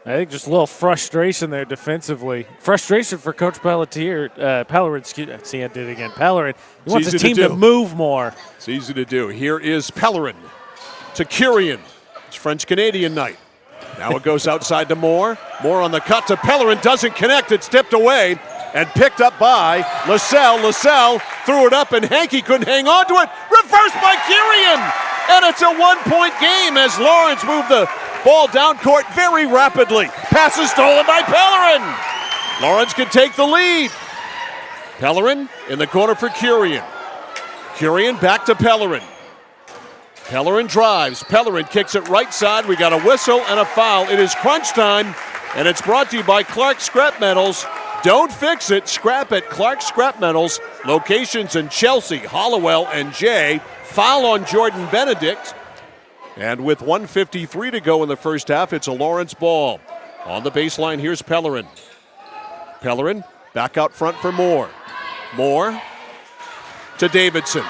I think just a little frustration there defensively. Frustration for Coach Pellerin. See, I did it again. Pellerin. He wants his team to move more. It's easy to do. Here is Pellerin to Kirian. It's French-Canadian night. Now it goes outside to Moore. Moore on the cut to Pellerin. Doesn't connect. It's tipped away and picked up by LaSalle. LaSalle threw it up, and Hankey couldn't hang on to it. Reversed by Kirian. And it's a 1-point game as Lawrence moved the ball down court very rapidly. Pass is stolen by Pellerin. Lawrence can take the lead. Pellerin in the corner for Kirian. Kirian back to Pellerin. Pellerin drives. Pellerin kicks it right side. We got a whistle and a foul. It is crunch time. And it's brought to you by Clark Scrap Metals. Don't fix it, scrap it. Clark Scrap Metals, locations in Chelsea, Hollowell, and Jay. Foul on Jordan Benedict. And with 1:53 to go in the first half, it's a Lawrence ball. On the baseline, here's Pellerin. Pellerin back out front for Moore. Moore to Davidson.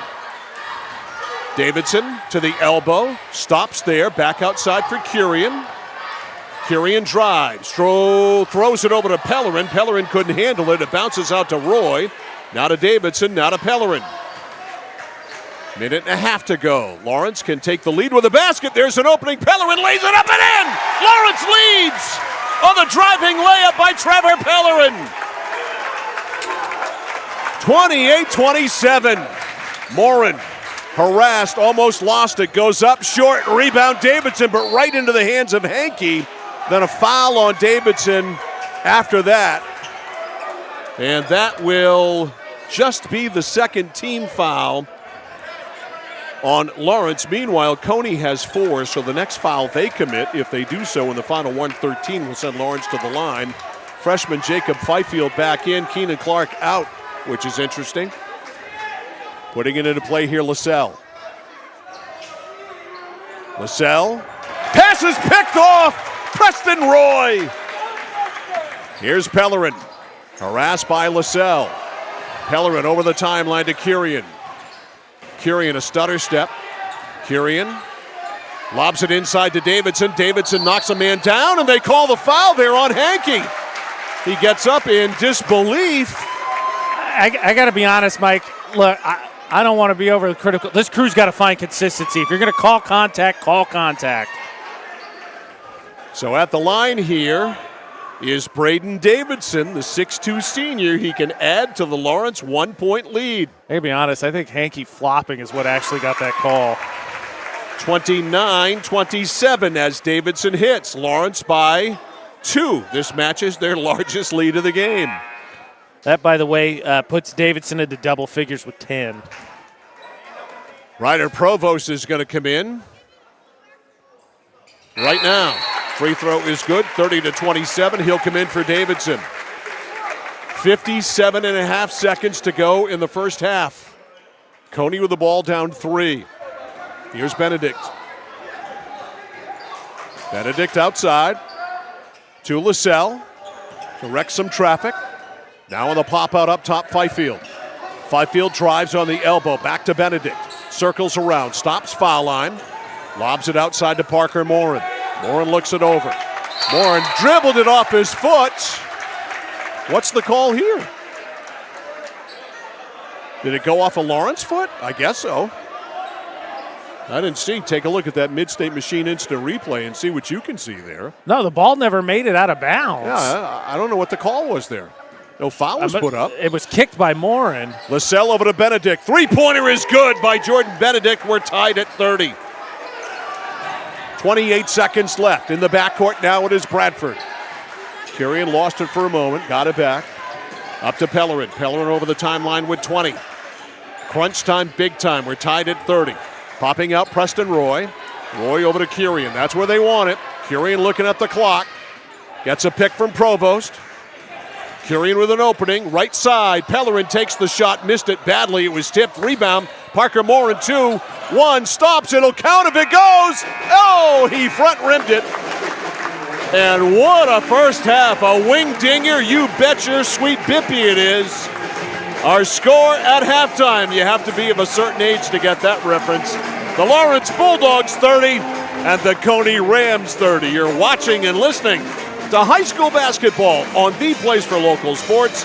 Davidson to the elbow. Stops there. Back outside for Kurian. Kurian drives. Throws it over to Pellerin. Pellerin couldn't handle it. It bounces out to Roy. Now to Davidson. Now to Pellerin. Minute and a half to go. Lawrence can take the lead with a basket. There's an opening. Pellerin lays it up and in. Lawrence leads on the driving layup by Trevor Pellerin. 28-27. Morin harassed, almost lost it. Goes up short. Rebound Davidson, but right into the hands of Hankey. Then a foul on Davidson after that. And that will just be the second team foul on Lawrence. Meanwhile, Cony has 4, so the next foul they commit, if they do so in the final 1:13, will send Lawrence to the line. Freshman Jacob Fifield back in, Keenan Clark out, which is interesting. Putting it into play here, LaSalle. LaSalle. Pass is picked off! Preston Roy! Here's Pellerin. Harassed by LaSalle. Pellerin over the timeline to Kurian. Kurian a stutter step. Kurian lobs it inside to Davidson. Davidson knocks a man down, and they call the foul there on Hankey. He gets up in disbelief. I got to be honest, Mike. Look, I don't want to be overly critical. This crew's got to find consistency. If you're going to call contact, call contact. So at the line here is Braden Davidson, the 6'2 senior. He can add to the Lawrence 1-point lead. Hey, to be honest, I think Hankey flopping is what actually got that call. 29-27 as Davidson hits. Lawrence by 2. This matches their largest lead of the game. That, by the way, puts Davidson into double figures with 10. Ryder Provost is going to come in right now. Free throw is good, 30-27. He'll come in for Davidson. 57 and a half seconds to go in the first half. Cony with the ball down 3. Here's Benedict. Benedict outside to LaSalle to wreck some traffic. Now on the pop out up top, Fifield. Fifield drives on the elbow, back to Benedict. Circles around, stops foul line. Lobs it outside to Parker Morin. Morin looks it over. Morin dribbled it off his foot. What's the call here? Did it go off a Lawrence foot? I guess so. I didn't see. Take a look at that Mid-State Machine instant replay and see what you can see there. No, the ball never made it out of bounds. Yeah, I don't know what the call was there. No foul was put up. It was kicked by Morin. LaSalle over to Benedict. Three-pointer is good by Jordan Benedict. We're tied at 30. 28 seconds left. In the backcourt now it is Bradford. Kurian lost it for a moment, got it back. Up to Pellerin. Pellerin over the timeline with 20. Crunch time, big time. We're tied at 30. Popping out Preston Roy. Roy over to Kurian. That's where they want it. Kurian looking at the clock. Gets a pick from Provost. Kurian with an opening. Right side. Pellerin takes the shot. Missed it badly. It was tipped. Rebound. Parker Morin 2-1. Stops. It'll count if it goes. Oh, he front rimmed it. And what a first half. A wing dinger. You bet your sweet bippy it is. Our score at halftime. You have to be of a certain age to get that reference. The Lawrence Bulldogs 30 and the Cony Rams 30. You're watching and listening to high school basketball on the place for local sports.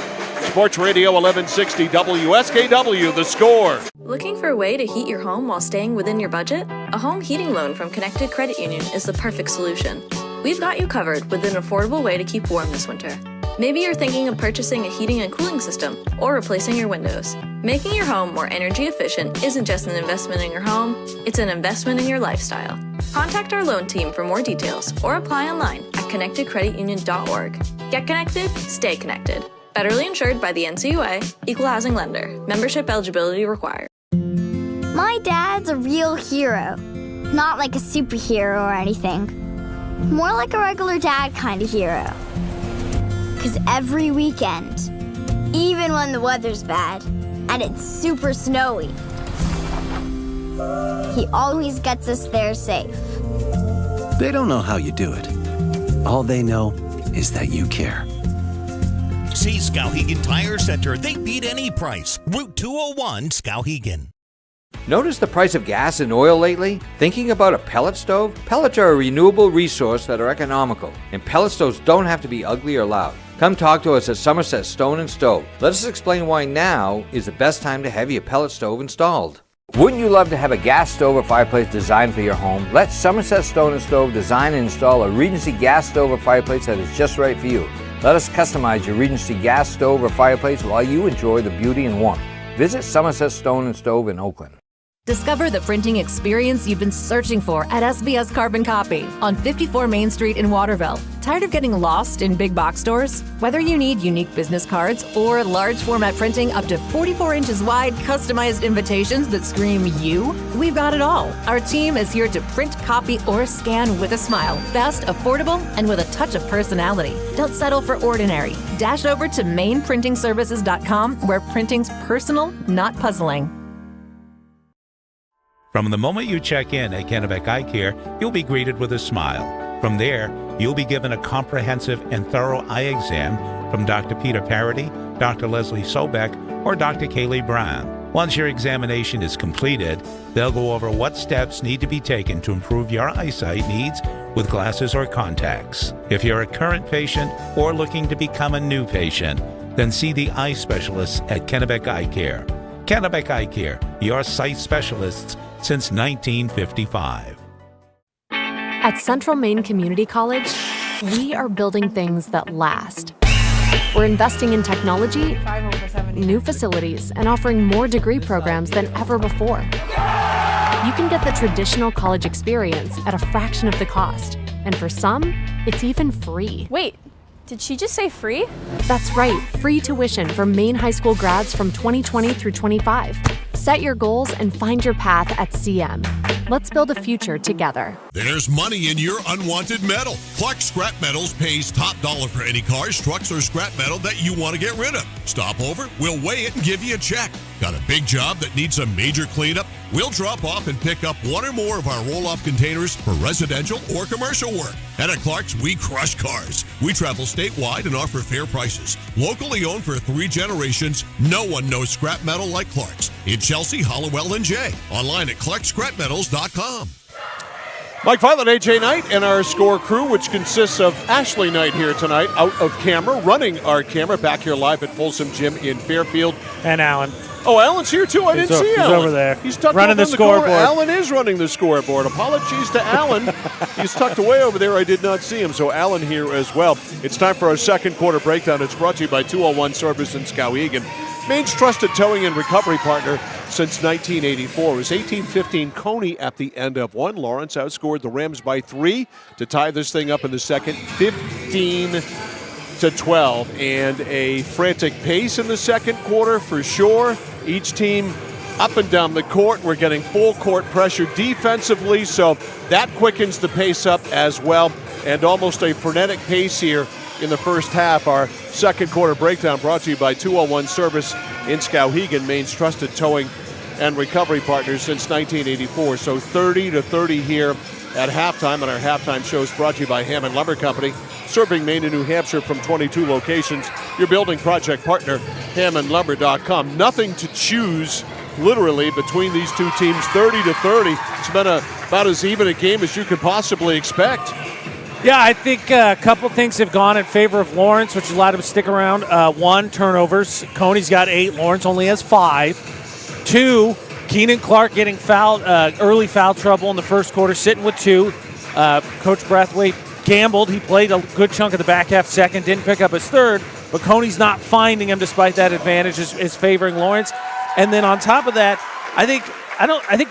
Sports Radio 1160 WSKW, The Score. Looking for a way to heat your home while staying within your budget? A home heating loan from Connected Credit Union is the perfect solution. We've got you covered with an affordable way to keep warm this winter. Maybe you're thinking of purchasing a heating and cooling system or replacing your windows. Making your home more energy efficient isn't just an investment in your home, it's an investment in your lifestyle. Contact our loan team for more details or apply online at connectedcreditunion.org. Get connected, stay connected. Federally insured by the NCUA, Equal Housing Lender. Membership eligibility required. My dad's a real hero. Not like a superhero or anything. More like a regular dad kind of hero. 'cause every weekend, even when the weather's bad and it's super snowy, he always gets us there safe. They don't know how you do it. All they know is that you care. See Skowhegan Tire Center. They beat any price. Route 201, Skowhegan. Notice the price of gas and oil lately? Thinking about a pellet stove? Pellets are a renewable resource that are economical, and pellet stoves don't have to be ugly or loud. Come talk to us at Somerset Stone and Stove. Let us explain why now is the best time to have your pellet stove installed. Wouldn't you love to have a gas stove or fireplace designed for your home? Let Somerset Stone and Stove design and install a Regency gas stove or fireplace that is just right for you. Let us customize your Regency gas stove or fireplace while you enjoy the beauty and warmth. Visit Somerset Stone and Stove in Oakland. Discover the printing experience you've been searching for at SBS Carbon Copy on 54 Main Street in Waterville. Tired of getting lost in big box stores? Whether you need unique business cards or large format printing up to 44 inches wide, customized invitations that scream you, we've got it all. Our team is here to print, copy, or scan with a smile. Fast, affordable, and with a touch of personality. Don't settle for ordinary. Dash over to mainprintingservices.com where printing's personal, not puzzling. From the moment you check in at Kennebec Eye Care, you'll be greeted with a smile. From there, you'll be given a comprehensive and thorough eye exam from Dr. Peter Parody, Dr. Leslie Sobeck, or Dr. Kaylee Brown. Once your examination is completed, they'll go over what steps need to be taken to improve your eyesight needs with glasses or contacts. If you're a current patient or looking to become a new patient, then see the eye specialists at Kennebec Eye Care. Kennebec Eye Care, your sight specialists since 1955. At Central Maine Community College, we are building things that last. We're investing in technology, new facilities, and offering more degree programs than ever before. You can get the traditional college experience at a fraction of the cost, and for some, it's even free. Wait, did she just say free? That's right, free tuition for Maine high school grads from 2020 through 25. Set your goals and find your path at CM. Let's build a future together. There's money in your unwanted metal. Clark Scrap Metals pays top dollar for any cars, trucks, or scrap metal that you want to get rid of. Stop over, we'll weigh it and give you a check. Got a big job that needs a major cleanup? We'll drop off and pick up one or more of our roll-off containers for residential or commercial work. And at Clark's, we crush cars. We travel statewide and offer fair prices. Locally owned for 3 generations, no one knows scrap metal like Clark's. In Chelsea, Hollowell, and Jay. Online at clarkscrapmetals.com. Mike Violet, AJ Knight, and our score crew, which consists of Ashley Knight here tonight, out of camera, running our camera, back here live at Folsom Gym in Fairfield. And Alan. Oh, Alan's here too? I didn't see Alan. He's over there. He's tucked running over the scoreboard. Alan is running the scoreboard. Apologies to Alan. He's tucked away over there. I did not see him. So Alan here as well. It's time for our second quarter breakdown. It's brought to you by 201 Service in Skowhegan. Maine's trusted towing and recovery partner since 1984. It was 18-15 Cony at the end of one. Lawrence outscored the Rams by 3 to tie this thing up in the second, 15-12. And a frantic pace in the second quarter for sure. Each team up and down the court. We're getting full court pressure defensively, so that quickens the pace up as well. And almost a frenetic pace here in the first half. Our second quarter breakdown brought to you by 201 Service in Skowhegan, Maine's trusted towing and recovery partner since 1984. So 30-30 here at halftime, and our halftime show is brought to you by Hammond Lumber Company, serving Maine and New Hampshire from 22 locations. Your building project partner, HammondLumber.com. Nothing to choose, literally, between these two teams. 30-30. It's been about as even a game as you could possibly expect. Yeah, I think a couple things have gone in favor of Lawrence, which allowed him to stick around. 1, turnovers. Coney's got 8. Lawrence only has 5. 2, Keenan Clark getting fouled, early foul trouble in the first quarter, sitting with 2. Coach Brathwaite gambled. He played a good chunk of the back half second, didn't pick up his third, but Coney's not finding him despite that advantage is favoring Lawrence. And then on top of that, I think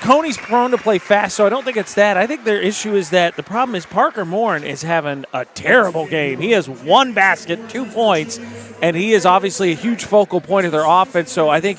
Coney's prone to play fast, so I don't think it's that. I think their issue is that the problem is Parker Morin is having a terrible game. He has 1 basket, 2 points, and he is obviously a huge focal point of their offense. So I think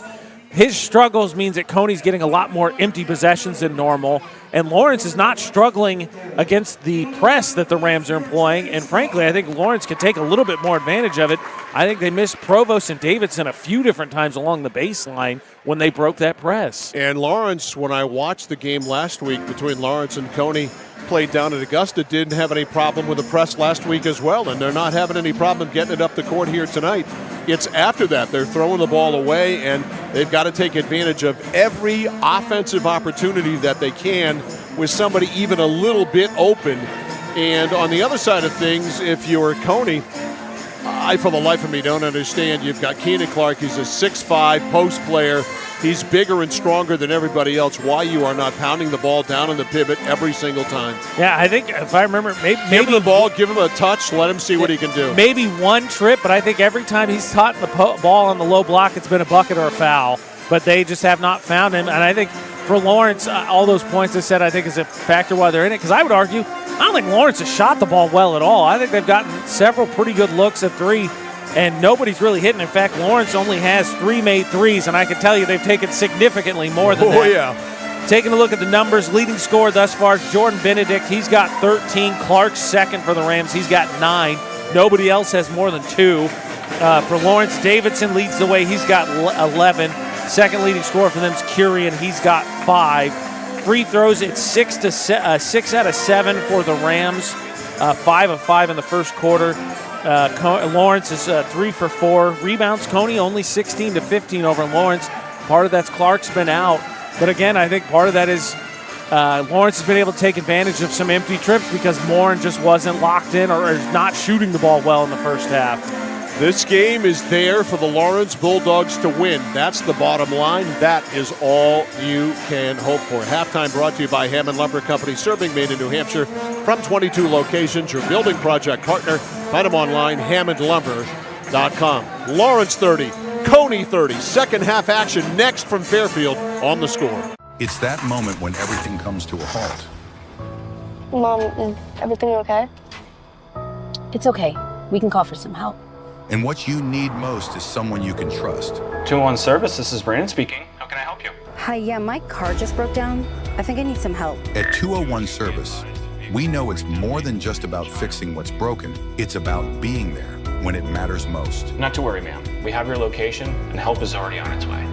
his struggles means that Cony's getting a lot more empty possessions than normal, and Lawrence is not struggling against the press that the Rams are employing, and frankly, I think Lawrence can take a little bit more advantage of it. I think they missed Provost and Davidson a few different times along the baseline when they broke that press. And Lawrence, when I watched the game last week between Lawrence and Cony, played down at Augusta, didn't have any problem with the press last week as well, and they're not having any problem getting it up the court here tonight. It's after that. They're throwing the ball away, and they've got to take advantage of every offensive opportunity that they can with somebody even a little bit open. And on the other side of things, if you're Cony, I, for the life of me, don't understand. You've got Keenan Clark. He's a 6'5" post player. He's bigger and stronger than everybody else. Why you are not pounding the ball down in the pivot every single time? Yeah, I think if I remember, maybe give him the ball, give him a touch, let him see what he can do. Maybe one trip, but I think every time he's caught the ball on the low block, it's been a bucket or a foul. But they just have not found him. And I think for Lawrence, all those points I said, I think is a factor why they're in it. Because I would argue, I don't think Lawrence has shot the ball well at all. I think they've gotten several pretty good looks at three, and nobody's really hitting. In fact, Lawrence only has 3 made threes, and I can tell you they've taken significantly more than that. Oh, yeah. Taking a look at the numbers, leading scorer thus far is Jordan Benedict. He's got 13. Clark's second for the Rams. He's got 9. Nobody else has more than 2. For Lawrence, Davidson leads the way. He's got 11. Second leading scorer for them is Curian. He's got 5. Free throws, it's 6 out of 7 for the Rams. 5 of 5 in the first quarter. Lawrence is 3 for 4. Rebounds, Cony only 16 to 15 over Lawrence. Part of that's Clark's been out. But again, I think part of that is Lawrence has been able to take advantage of some empty trips because Morin just wasn't locked in or is not shooting the ball well in the first half. This game is there for the Lawrence Bulldogs to win. That's the bottom line. That is all you can hope for. Halftime brought to you by Hammond Lumber Company, serving Maine and New Hampshire from 22 locations. Your building project partner. Find them online, hammondlumber.com. Lawrence 30, Cony 30. Second half action next from Fairfield on the score. It's that moment when everything comes to a halt. Mom, is everything okay? It's okay. We can call for some help. And what you need most is someone you can trust. 201 Service, this is Brandon speaking. How can I help you? Hi, yeah, my car just broke down. I think I need some help. At 201 Service, we know it's more than just about fixing what's broken. It's about being there when it matters most. Not to worry, ma'am. We have your location, and help is already on its way.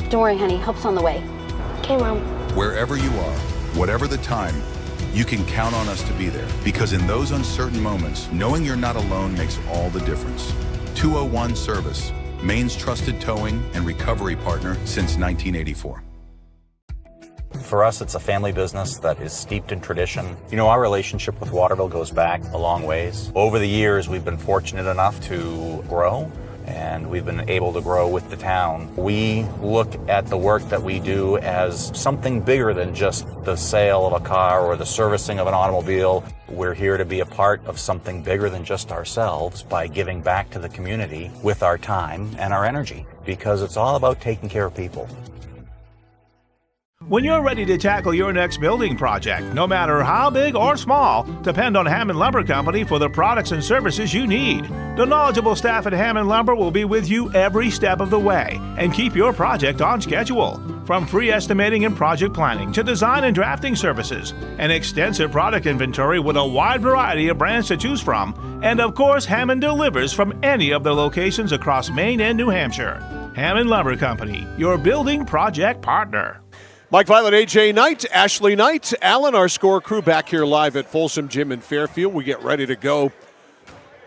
Don't worry, honey. Help's on the way. Okay, Mom. Wherever you are, whatever the time, you can count on us to be there. Because in those uncertain moments, knowing you're not alone makes all the difference. 201 Service, Maine's trusted towing and recovery partner since 1984. For us, it's a family business that is steeped in tradition. You know, our relationship with Waterville goes back a long ways. Over the years, we've been fortunate enough to grow, and we've been able to grow with the town. We look at the work that we do as something bigger than just the sale of a car or the servicing of an automobile. We're here to be a part of something bigger than just ourselves by giving back to the community with our time and our energy, because it's all about taking care of people. When you're ready to tackle your next building project, no matter how big or small, depend on Hammond Lumber Company for the products and services you need. The knowledgeable staff at Hammond Lumber will be with you every step of the way and keep your project on schedule. From free estimating and project planning to design and drafting services, an extensive product inventory with a wide variety of brands to choose from, and of course, Hammond delivers from any of the locations across Maine and New Hampshire. Hammond Lumber Company, your building project partner. Mike Violet, AJ Knight, Ashley Knight, Alan, our score crew back here live at Folsom Gym in Fairfield. We get ready to go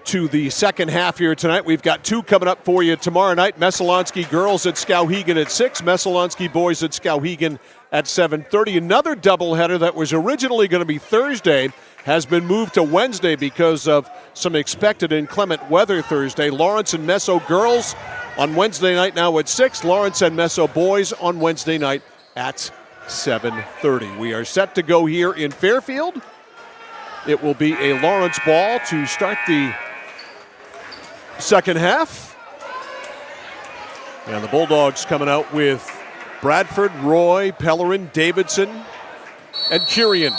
to the second half here tonight. We've got 2 coming up for you tomorrow night. Messalonski girls at Skowhegan at 6, Messalonski boys at Skowhegan at 7:30. Another doubleheader that was originally going to be Thursday has been moved to Wednesday because of some expected inclement weather Thursday. Lawrence and Meso girls on Wednesday night now at 6, Lawrence and Meso boys on Wednesday night at 7:30. We are set to go here in Fairfield. It will be a Lawrence ball to start the second half. And the Bulldogs coming out with Bradford, Roy, Pellerin, Davidson, and Curian.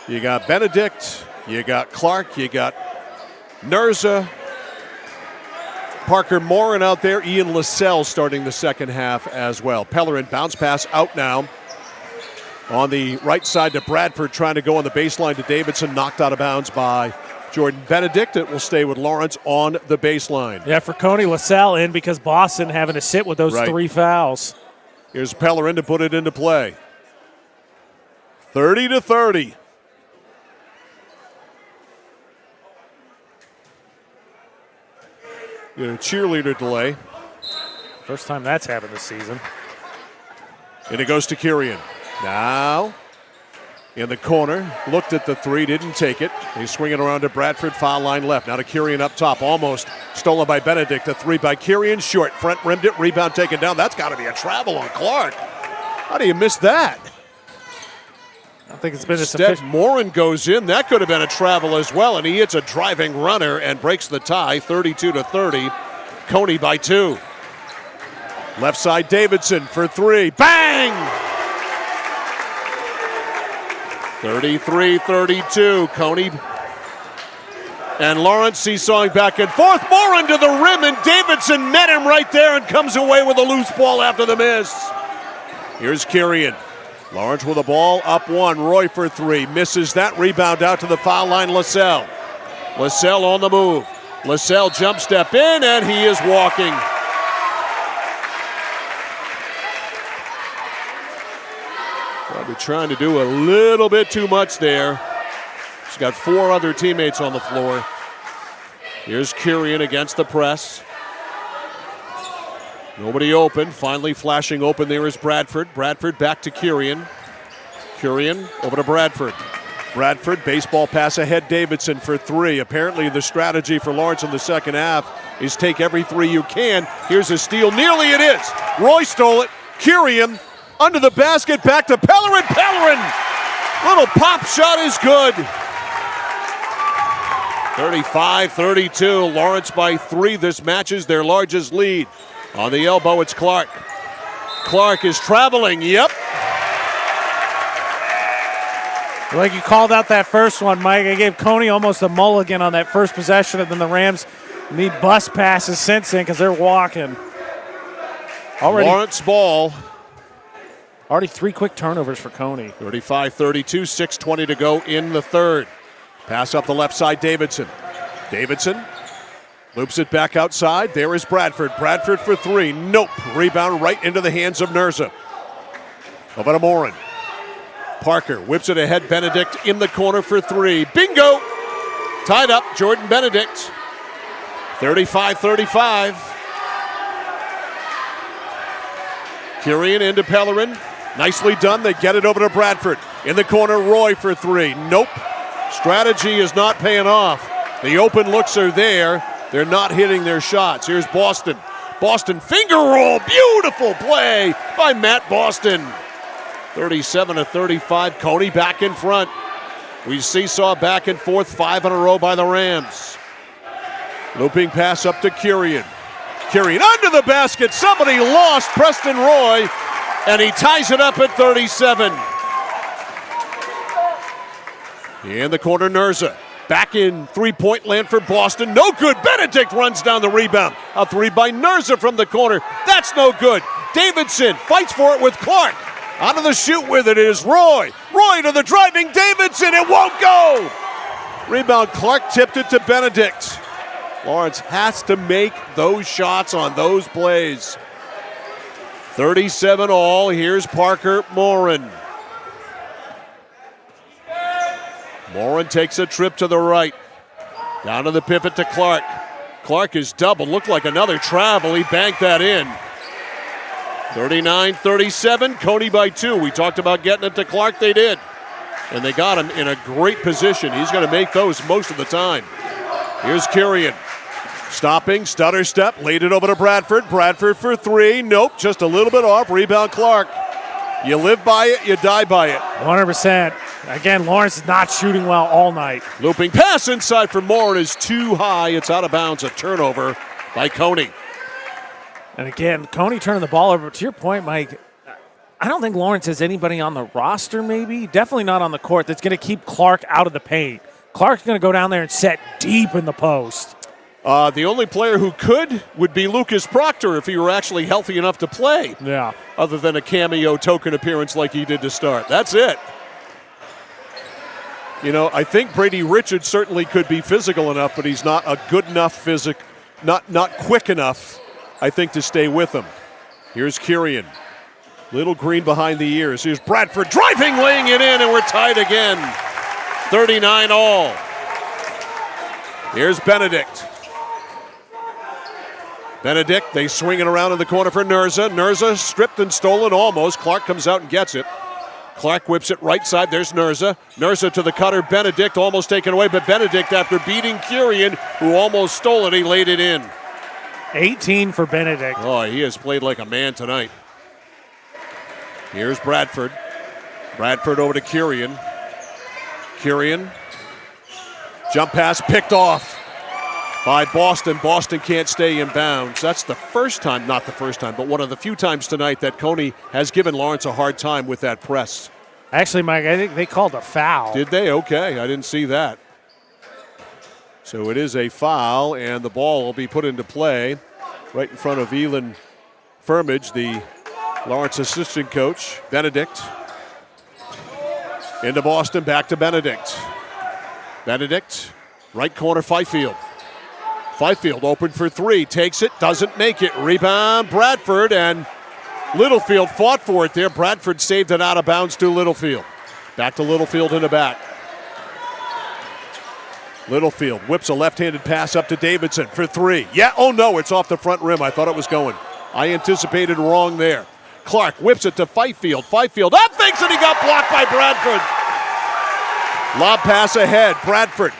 You got Benedict, you got Clark, you got Nerza, Parker Morin out there. Ian Lascelles starting the second half as well. Pellerin bounce pass out now. On the right side to Bradford, trying to go on the baseline to Davidson. Knocked out of bounds by Jordan Benedict. It will stay with Lawrence on the baseline. Yeah, for Cony, LaSalle in because Boston having to sit with those 3 fouls. Here's Pellerin to put it into play. 30-30. Get a cheerleader delay. First time that's happened this season. And it goes to Kyrian. Now, in the corner, looked at the 3, didn't take it. He's swinging around to Bradford, foul line left. Now to Kyrian up top, almost stolen by Benedict. A 3 by Kyrian, short, front rimmed it, rebound taken down. That's got to be a travel on Clark. How do you miss that? I think it's been a Instead, Morin goes in. That could have been a travel as well, and he hits a driving runner and breaks the tie, 32-30. Cony by 2. Left side, Davidson for 3. Bang! 33-32. Cony and Lawrence seesawing back and forth. Morin to the rim, and Davidson met him right there and comes away with a loose ball after the miss. Here's Kyrian. Lawrence with the ball, up 1. Roy for 3. Misses that. Rebound out to the foul line, Lascelles. Lascelles on the move. Lascelles jump step in, and he is walking. Probably trying to do a little bit too much there. He's got 4 other teammates on the floor. Here's Kyrian against the press. Nobody open. Finally flashing open there is Bradford. Bradford back to Kyrian. Kyrian over to Bradford. Bradford, baseball pass ahead, Davidson for 3. Apparently the strategy for Lawrence in the second half is take every 3 you can. Here's a steal. Nearly it is. Roy stole it. Kyrian under the basket, back to Pellerin. Pellerin! Little pop shot is good. 35-32. Lawrence by 3. This matches their largest lead. On the elbow, it's Clark. Clark is traveling. Yep. Like you called out that first one, Mike. I gave Cony almost a mulligan on that first possession, and then the Rams need bus passes since then because they're walking. Lawrence ball. Already 3 quick turnovers for Cony. 35-32, 6:20 to go in the third. Pass up the left side, Davidson. Davidson loops it back outside. There is Bradford. Bradford for 3. Nope. Rebound right into the hands of Nurza. Over to Morin. Parker whips it ahead. Benedict in the corner for 3. Bingo! Tied up. Jordan Benedict. 35-35. Kyrian into Pellerin. Nicely done. They get it over to Bradford. In the corner, Roy for 3. Nope. Strategy is not paying off. The open looks are there. They're not hitting their shots. Here's Boston. Boston finger roll. Beautiful play by Matt Boston. 37-35. Cony back in front. We seesaw back and forth 5 in a row by the Rams. Looping pass up to Kyrian. Kyrian under the basket. Somebody lost Preston Roy, and he ties it up at 37. In the corner, Nurza. Back in three-point land for Boston. No good. Benedict runs down the rebound. A 3 by Nurza from the corner. That's no good. Davidson fights for it with Clark. Out of the shoot with it is Roy. Roy to the driving Davidson. It won't go. Rebound. Clark tipped it to Benedict. Lawrence has to make those shots on those plays. 37 all. Here's Parker Morin. Morin takes a trip to the right. Down to the pivot to Clark. Clark is doubled. Looked like another travel. He banked that in. 39-37. Cony by 2. We talked about getting it to Clark. They did. And they got him in a great position. He's going to make those most of the time. Here's Kyrian. Stopping, stutter step, laid it over to Bradford. Bradford for 3. Nope, just a little bit off. Rebound Clark. You live by it, you die by it. 100%. Again, Lawrence is not shooting well all night. Looping pass inside for Morin is too high. It's out of bounds. A turnover by Cony. And again, Cony turning the ball over. To your point, Mike, I don't think Lawrence has anybody on the roster, maybe. Definitely not on the court that's going to keep Clark out of the paint. Clark's going to go down there and set deep in the post. The only player who would be Lucas Proctor if he were actually healthy enough to play. Yeah. Other than a cameo token appearance like he did to start. That's it. I think Brady Richards certainly could be physical enough, but he's not a good enough not quick enough, I think, to stay with him. Here's Kirian. Little green behind the ears. Here's Bradford driving, laying it in, and we're tied again. 39 all. Here's Benedict. Benedict, they swing it around in the corner for Nurza. Nurza stripped and stolen almost. Clark comes out and gets it. Clark whips it right side. There's Nurza. Nurza to the cutter. Benedict almost taken away, but Benedict, after beating Kirian, who almost stole it, he laid it in. 18 for Benedict. Oh, he has played like a man tonight. Here's Bradford. Bradford over to Kirian. Kirian. Jump pass picked off by Boston. Boston can't stay in bounds. That's the first time, not the first time, but one of the few times tonight that Cony has given Lawrence a hard time with that press. Actually, Mike, I think they called a foul. Did they? Okay, I didn't see that. So it is a foul, and the ball will be put into play right in front of Elon Firmage, the Lawrence assistant coach. Benedict. Into Boston, back to Benedict. Benedict, right corner, Fifield. Fifield open for three, takes it, doesn't make it. Rebound, Bradford, and Littlefield fought for it there. Bradford saved it out of bounds to Littlefield. Back to Littlefield in the back. Littlefield whips a left-handed pass up to Davidson for three. Yeah, oh no, it's off the front rim. I thought it was going. I anticipated wrong there. Clark whips it to Fifield. Fifield up, thinks, and he got blocked by Bradford. Lob pass ahead, Bradford.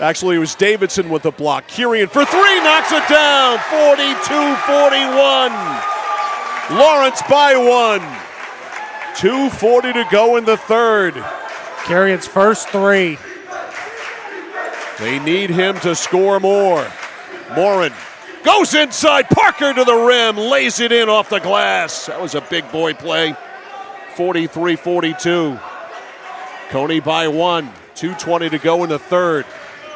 Actually, it was Davidson with the block. Kirian for three, knocks it down. 42-41. Lawrence by one. 2:40 to go in the third. Kirian's first three. They need him to score more. Morin goes inside. Parker to the rim. Lays it in off the glass. That was a big boy play. 43-42. Cony by one. 2:20 to go in the third.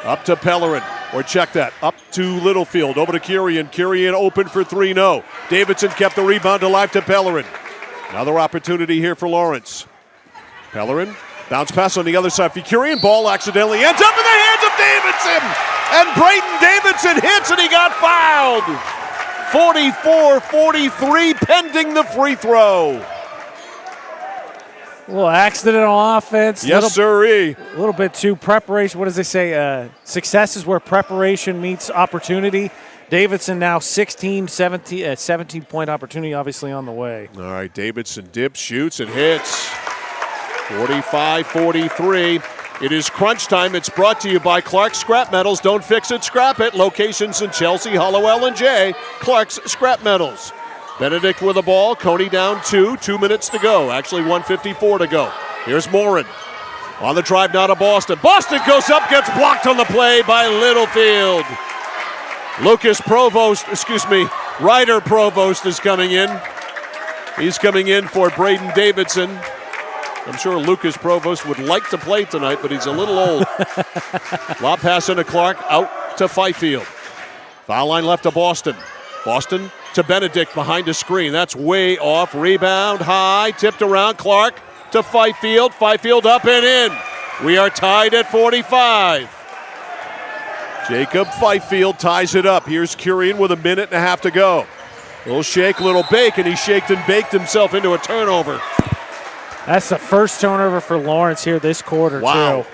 Up to Pellerin. Or check that. Up to Littlefield. Over to Kirian. Kirian open for three. No. Davidson kept the rebound alive to Pellerin. Another opportunity here for Lawrence. Pellerin. Bounce pass on the other side for Kirian. Ball accidentally ends up in the hands of Davidson. And Braden Davidson hits and he got fouled. 44-43 pending the free throw. A little accident on offense. Yes, sirree. A little bit too preparation. What does they say? Success is where preparation meets opportunity. Davidson now 17-point opportunity obviously on the way. All right, Davidson dips, shoots, and hits. 45-43. It is crunch time. It's brought to you by Clark's Scrap Metals. Don't fix it, scrap it. Locations in Chelsea, Hollowell, and Jay. Clark's Scrap Metals. Benedict with the ball. Cony down 2 minutes to go. Actually, 1:54 to go. Here's Morin. On the drive now to Boston. Boston goes up, gets blocked on the play by Littlefield. Ryder Provost is coming in. He's coming in for Braden Davidson. I'm sure Lucas Provost would like to play tonight, but he's a little old. Lob pass into Clark, out to Fifield. Foul line left to Boston. Boston to Benedict behind a screen. That's way off. Rebound high, tipped around. Clark to Fifield. Fifield up and in. We are tied at 45. Jacob Fifield ties it up. Here's Kirian with 1.5 minutes to go. Little shake, little bake, and he shaked and baked himself into a turnover. That's the first turnover for Lawrence here this quarter, wow. too.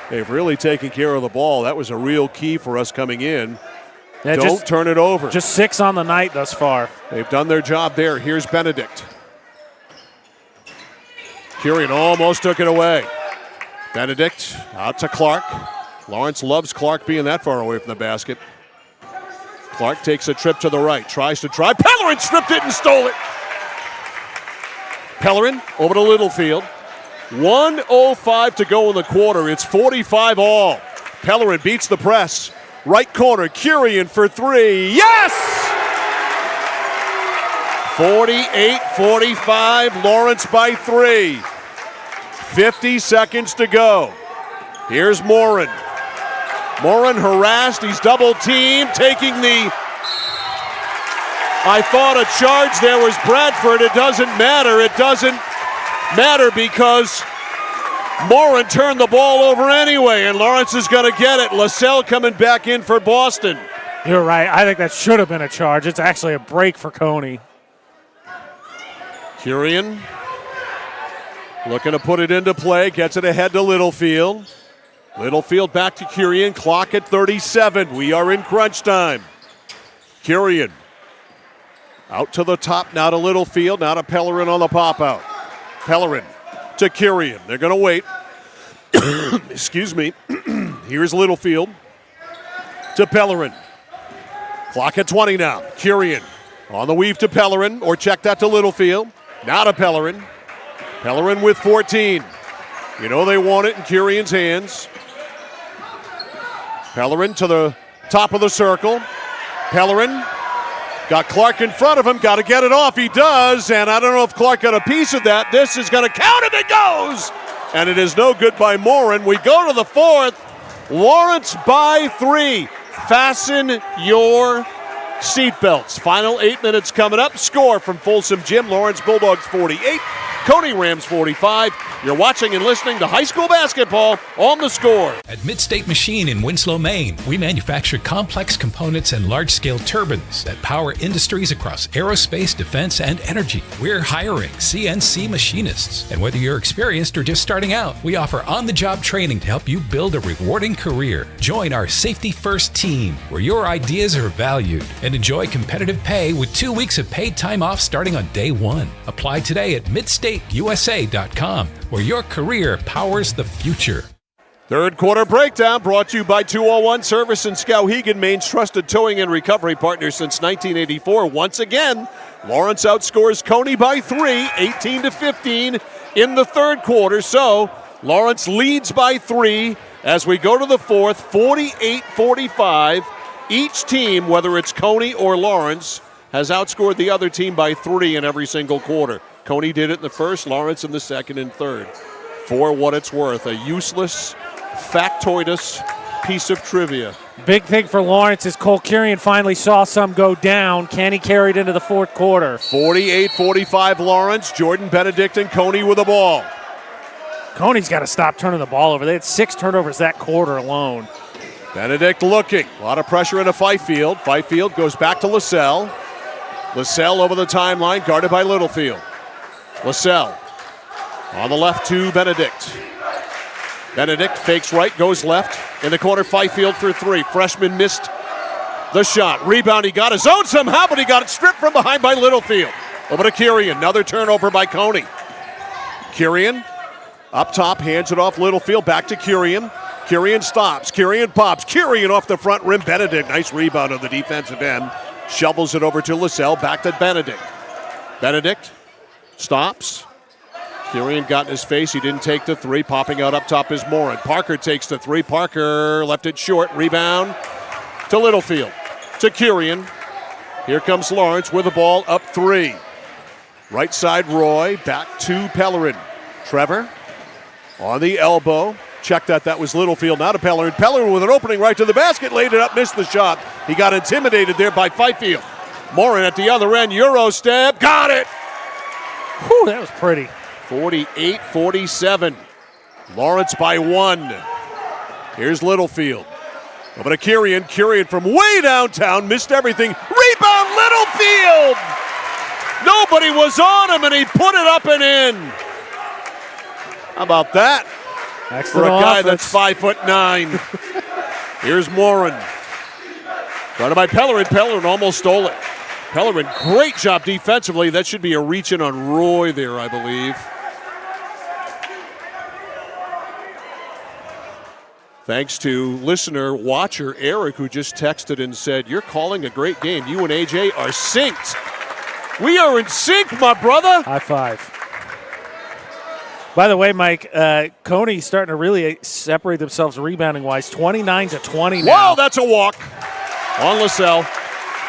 They've really taken care of the ball. That was a real key for us coming in. Yeah, Don't turn it over. Just 6 on the night thus far. They've done their job there. Here's Benedict. Kirian almost took it away. Benedict out to Clark. Lawrence loves Clark being that far away from the basket. Clark takes a trip to the right, tries to drive. Pellerin stripped it and stole it. Pellerin over to Littlefield. 1:05 to go in the quarter. It's 45 all. Pellerin beats the press. Right corner, Kirian for three. Yes! 48-45, Lawrence by 3. 50 seconds to go. Here's Morin. Morin harassed. He's double teamed, taking the... I thought a charge there was Bradford. It doesn't matter. It doesn't matter because Morin turned the ball over anyway, and Lawrence is going to get it. LaSalle coming back in for Boston. You're right. I think that should have been a charge. It's actually a break for Cony. Curian looking to put it into play. Gets it ahead to Littlefield. Littlefield back to Curian. Clock at 37. We are in crunch time. Curian out to the top, now to Littlefield, now to Pellerin on the pop-out. Pellerin to Curian. They're going to wait. Excuse me. Here's Littlefield to Pellerin. Clock at 20 now. Curian on the weave to Pellerin, or check that to Littlefield. Now to Pellerin. Pellerin with 14. You know they want it in Curian's hands. Pellerin to the top of the circle. Pellerin got Clark in front of him, got to get it off. He does, and I don't know if Clark got a piece of that. This is going to count if it goes, and it is no good by Morin. We go to the fourth. Lawrence by 3. Fasten your seatbelts. Final 8 minutes coming up. Score from Folsom Gym. Lawrence Bulldogs 48, Cony Rams 45. You're watching and listening to high school basketball on The Score. At Midstate Machine in Winslow, Maine, we manufacture complex components and large-scale turbines that power industries across aerospace, defense, and energy. We're hiring CNC machinists. And whether you're experienced or just starting out, we offer on-the-job training to help you build a rewarding career. Join our Safety First team, where your ideas are valued, and enjoy competitive pay with 2 weeks of paid time off starting on day 1. Apply today at midstateusa.com, where your career powers the future. Third quarter breakdown brought to you by 201 Service in Skowhegan, Maine's trusted towing and recovery partner since 1984. Once again, Lawrence outscores Cony by 3, 18-15 in the third quarter. So Lawrence leads by 3 as we go to the fourth, 48-45. Each team, whether it's Cony or Lawrence, has outscored the other team by 3 in every single quarter. Cony did it in the first, Lawrence in the second and third. For what it's worth, a useless, factoidous piece of trivia. Big thing for Lawrence is Cole Curian finally saw some go down. Can he carry it into the fourth quarter? 48-45 Lawrence. Jordan Benedict and Cony with the ball. Cony's got to stop turning the ball over. They had 6 turnovers that quarter alone. Benedict looking. A lot of pressure into Fifield. Fifield goes back to LaSalle. LaSalle over the timeline, guarded by Littlefield. LaSalle on the left to Benedict. Benedict fakes right, goes left. In the corner, Fifield for 3. Freshman missed the shot. Rebound, he got his own somehow, but he got it stripped from behind by Littlefield. Over to Curian. Another turnover by Cony. Curian up top, hands it off Littlefield. Back to Curian. Curian stops. Curian pops. Curian off the front rim. Benedict, nice rebound on the defensive end. Shovels it over to LaSalle. Back to Benedict. Benedict stops. Curian got in his face. He didn't take the 3. Popping out up top is Morin. Parker takes the 3. Parker left it short. Rebound to Littlefield. To Curian. Here comes Lawrence with the ball up 3. Right side Roy. Back to Pellerin. Trevor on the elbow. Check that. That was Littlefield. Now to Pellerin. Pellerin with an opening right to the basket. Laid it up. Missed the shot. He got intimidated there by Fifield. Morin at the other end. Euro step. Got it. Whew, that was pretty. 48-47. Lawrence by 1. Here's Littlefield. Over to Curian. Curian from way downtown. Missed everything. Rebound Littlefield! Nobody was on him, and he put it up and in. How about that? For a guy that's 5'9". Here's Morin. Guarded by Pellerin. Pellerin almost stole it. Pellerin, great job defensively. That should be a reach-in on Roy there, I believe. Thanks to listener, watcher Eric, who just texted and said, "You're calling a great game. You and AJ are synced." We are in sync, my brother. High five. By the way, Mike, Cony's starting to really separate themselves rebounding-wise, 29-20 now. Whoa, that's a walk on LaSalle.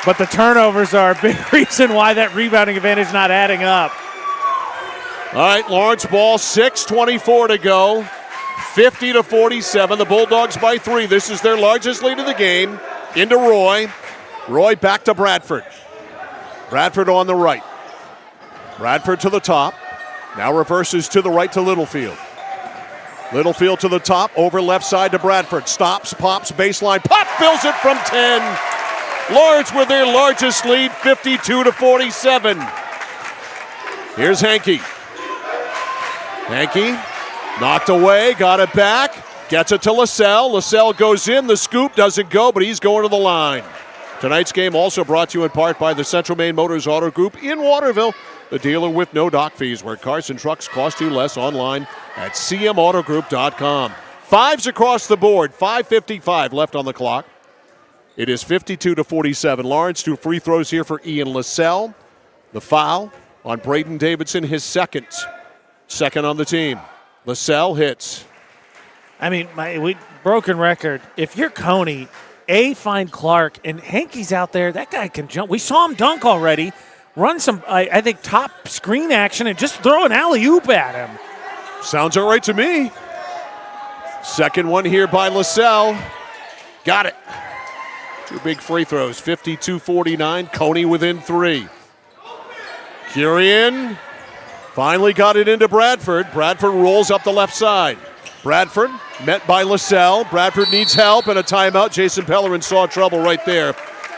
But the turnovers are a big reason why that rebounding advantage is not adding up. All right, Lawrence ball, 6:24 to go. 50-47. The Bulldogs by 3. This is their largest lead of the game. Into Roy. Roy back to Bradford. Bradford on the right. Bradford to the top. Now reverses to the right to Littlefield. Littlefield to the top, over left side to Bradford. Stops, pops, baseline. Pop fills it from 10. Lawrence with their largest lead, 52-47. Here's Hankey. Hankey knocked away, got it back. Gets it to LaSalle. LaSalle goes in. The scoop doesn't go, but he's going to the line. Tonight's game also brought to you in part by the Central Maine Motors Auto Group in Waterville, the dealer with no dock fees, where cars and trucks cost you less online at cmautogroup.com. Fives across the board, 5:55 left on the clock. It is 52-47. Lawrence, 2 free throws here for Ian LaSalle. The foul on Braden Davidson, his second on the team. LaSalle hits. I mean, broken record. If you're Cony, find Clark, and Hankey's out there, that guy can jump. We saw him dunk already. Run some, I think, top screen action and just throw an alley-oop at him. Sounds all right to me. Second one here by LaSalle. Got it. 2 big free throws, 52-49. Cony within 3. Curian finally got it into Bradford. Bradford rolls up the left side. Bradford met by LaSalle. Bradford needs help and a timeout. Jason Pellerin saw trouble right there.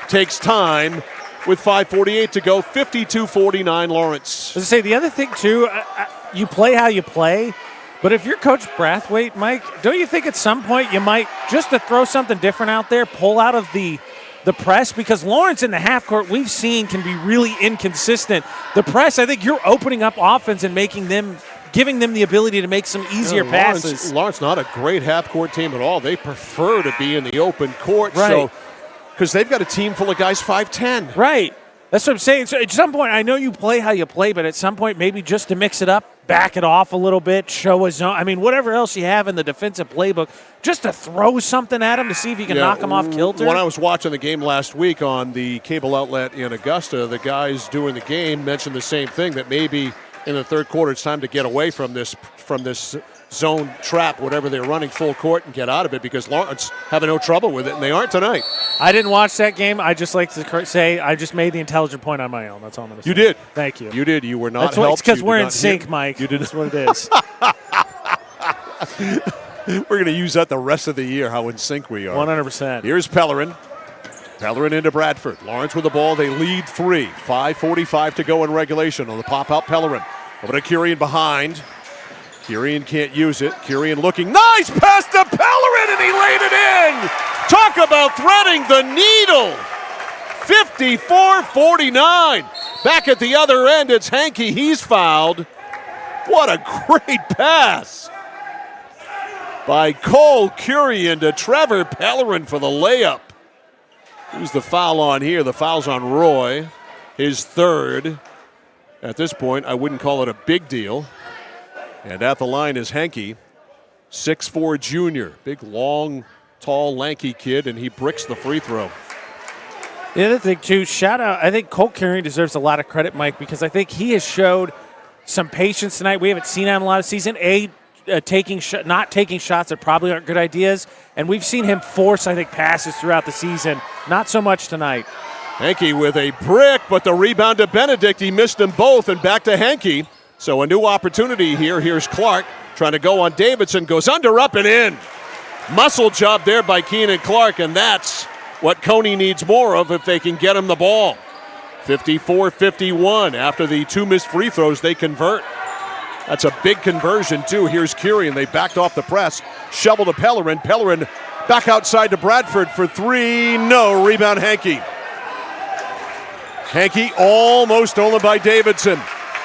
Takes time with 5:48 to go. 52-49 Lawrence. As I say, the other thing, too, you play how you play. But if you're Coach Brathwaite, Mike, don't you think at some point you might, just to throw something different out there, pull out of the press? Because Lawrence in the half court we've seen can be really inconsistent. The press, I think you're opening up offense and giving them the ability to make some easier passes. Lawrence not a great half-court team at all. They prefer to be in the open court. Right. So, because they've got a team full of guys 5'10". Right. That's what I'm saying. So at some point, I know you play how you play, but at some point, maybe just to mix it up, back it off a little bit, show a zone. I mean, whatever else you have in the defensive playbook, just to throw something at him to see if you can knock him off kilter. When I was watching the game last week on the cable outlet in Augusta, the guys doing the game mentioned the same thing, that maybe in the third quarter it's time to get away from this zone trap, whatever they're running full court, and get out of it, because Lawrence having no trouble with it, and they aren't tonight. I didn't watch that game. I just like to say I just made the intelligent point on my own. That's all I'm going to say. You did. Thank you. You did. You were not helped. It's because we're in sync, Mike. You did. That's what it is. We're going to use that the rest of the year, how in sync we are. 100%. Here's Pellerin. Pellerin into Bradford. Lawrence with the ball. They lead 3. 5:45 to go in regulation. On the pop-out, Pellerin. Over to Curian behind. Curian can't use it. Curian looking. Nice pass to Pellerin, and he laid it in. Talk about threading the needle. 54-49. Back at the other end, it's Hankey. He's fouled. What a great pass by Cole Curian to Trevor Pellerin for the layup. Who's the foul on here? The foul's on Roy, his third. At this point, I wouldn't call it a big deal. And at the line is Hankey, 6'4" junior. Big, long, tall, lanky kid, and he bricks the free throw. The other thing, too, shout out, I think Cole Curian deserves a lot of credit, Mike, because I think he has showed some patience tonight. We haven't seen that in a lot of season. Not taking shots that probably aren't good ideas, and we've seen him force, I think, passes throughout the season. Not so much tonight. Hankey with a brick, but the rebound to Benedict. He missed them both, and back to Hankey. So a new opportunity here. Here's Clark trying to go on Davidson. Goes under, up, and in. Muscle job there by Keenan Clark, and that's what Cony needs more of if they can get him the ball. 54-51. After the 2 missed free throws, they convert. That's a big conversion, too. Here's Curian. They backed off the press. Shovel to Pellerin. Pellerin back outside to Bradford for 3. No. Rebound Hankey. Hankey almost stolen by Davidson.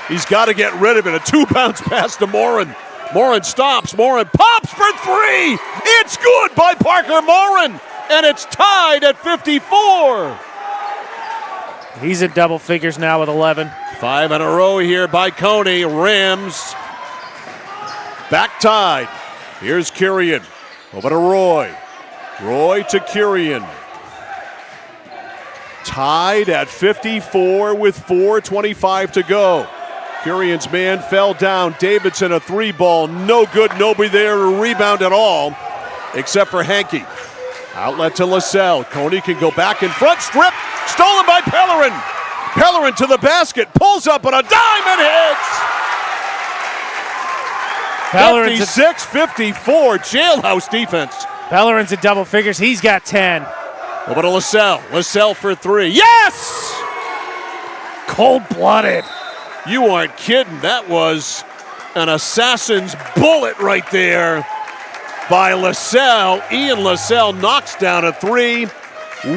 He's got to get rid of it. A 2-bounce pass to Morin. Morin stops. Morin pops for 3. It's good by Parker Morin. And it's tied at 54. He's in double figures now with 11. 5 in a row here by Cony. Rims. Back tied. Here's Curian. Over to Roy. Roy to Curian. Tied at 54 with 4:25 to go. Curian's man fell down. Davidson, a 3-ball. No good. Nobody there to rebound at all, except for Hankey. Outlet to LaSalle. Cony can go back in front. Strip. Stolen by Pellerin. Pellerin to the basket. Pulls up on a dime and hits. 56-54. Jailhouse defense. Pellerin's in double figures. He's got 10. Over to LaSalle. LaSalle for 3. Yes! Cold-blooded. You aren't kidding. That was an assassin's bullet right there by LaSalle. Ian LaSalle knocks down a 3.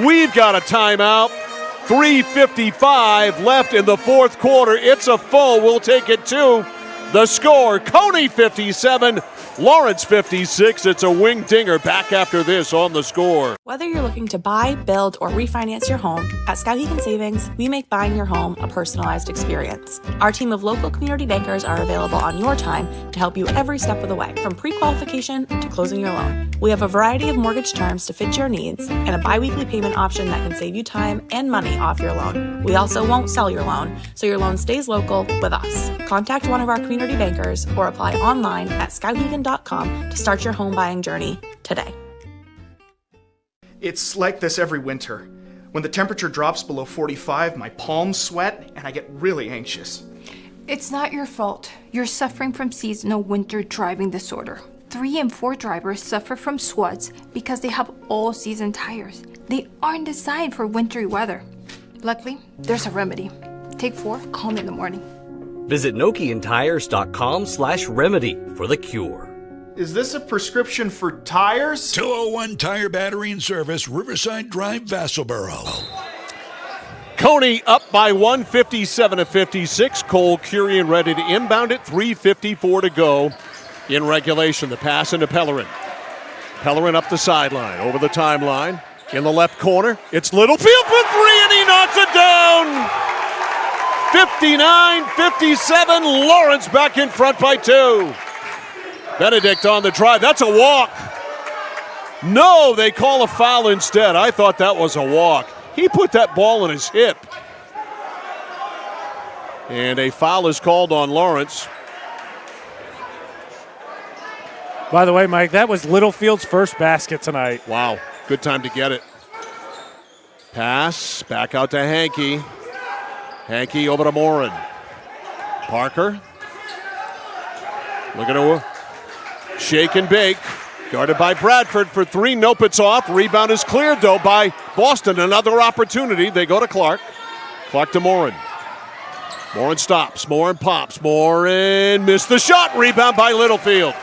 We've got a timeout. 3:55 left in the fourth quarter. It's a full. We'll take it to the score. Cony 57, Lawrence 56. It's a wing dinger. Back after this on the score. Whether you're looking to buy, build, or refinance your home, at Skowhegan Savings, we make buying your home a personalized experience. Our team of local community bankers are available on your time to help you every step of the way, from pre-qualification to closing your loan. We have a variety of mortgage terms to fit your needs and a bi-weekly payment option that can save you time and money off your loan. We also won't sell your loan, so your loan stays local with us. Contact one of our community bankers or apply online at skowhegan.com to start your home buying journey today. It's like this every winter. When the temperature drops below 45, my palms sweat and I get really anxious. It's not your fault. You're suffering from seasonal winter driving disorder. 3 and 4 drivers suffer from SWUDs because they have all-season tires. They aren't designed for wintry weather. Luckily, there's a remedy. Take 4, call me in the morning. Visit NokianTires.com/remedy for the cure. Is this a prescription for tires? 201 Tire Battery and Service, Riverside Drive, Vassalboro. Cony up by 1, 57-56. Cole Curian ready to inbound it. 3:54 to go in regulation. The pass into Pellerin. Pellerin up the sideline, over the timeline. In the left corner, it's Littlefield for 3, and he knocks it down. 59-57. Lawrence back in front by 2. Benedict on the drive. That's a walk. No, they call a foul instead. I thought that was a walk. He put that ball in his hip. And a foul is called on Lawrence. By the way, Mike, that was Littlefield's first basket tonight. Wow, good time to get it. Pass, back out to Hankey. Hankey over to Morin. Parker. Looking to shake and bake. Guarded by Bradford for 3. Nope, it's off. Rebound is cleared, though, by Boston. Another opportunity. They go to Clark. Clark to Morin. Morin stops. Morin pops. Morin missed the shot. Rebound by Littlefield.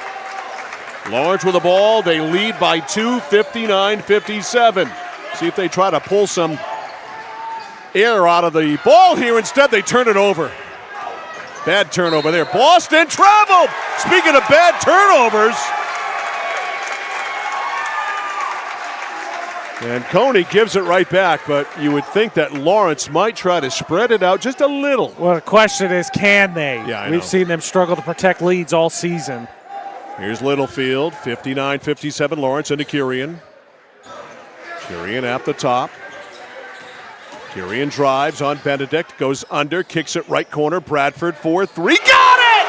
Lawrence with the ball. They lead by 2, 59-57. See if they try to pull some air out of the ball here. Instead, they turn it over. Bad turnover there. Boston traveled. Speaking of bad turnovers. And Cony gives it right back, but you would think that Lawrence might try to spread it out just a little. Well, the question is, can they? Yeah, We've seen them struggle to protect leads all season. Here's Littlefield, 59-57, Lawrence into Curian. Curian at the top. Curian drives on Benedict, goes under, kicks it right corner. Bradford for 3. Got it!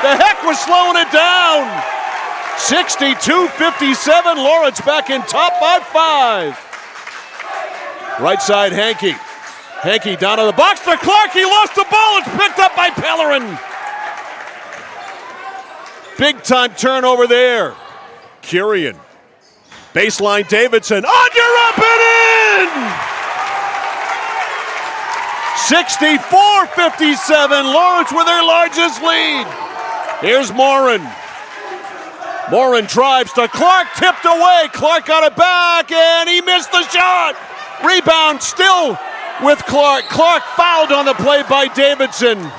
The Heck was slowing it down. 62-57, Lawrence back in top by 5. Right side, Hankey. Hankey down to the box to Clark. He lost the ball. It's picked up by Pellerin. Big time turnover there. Curian. Baseline Davidson. Under, up, and in! 64-57. Lawrence with their largest lead. Here's Morin. Morin drives to Clark, tipped away. Clark got it back, and he missed the shot. Rebound still with Clark. Clark fouled on the play by Davidson.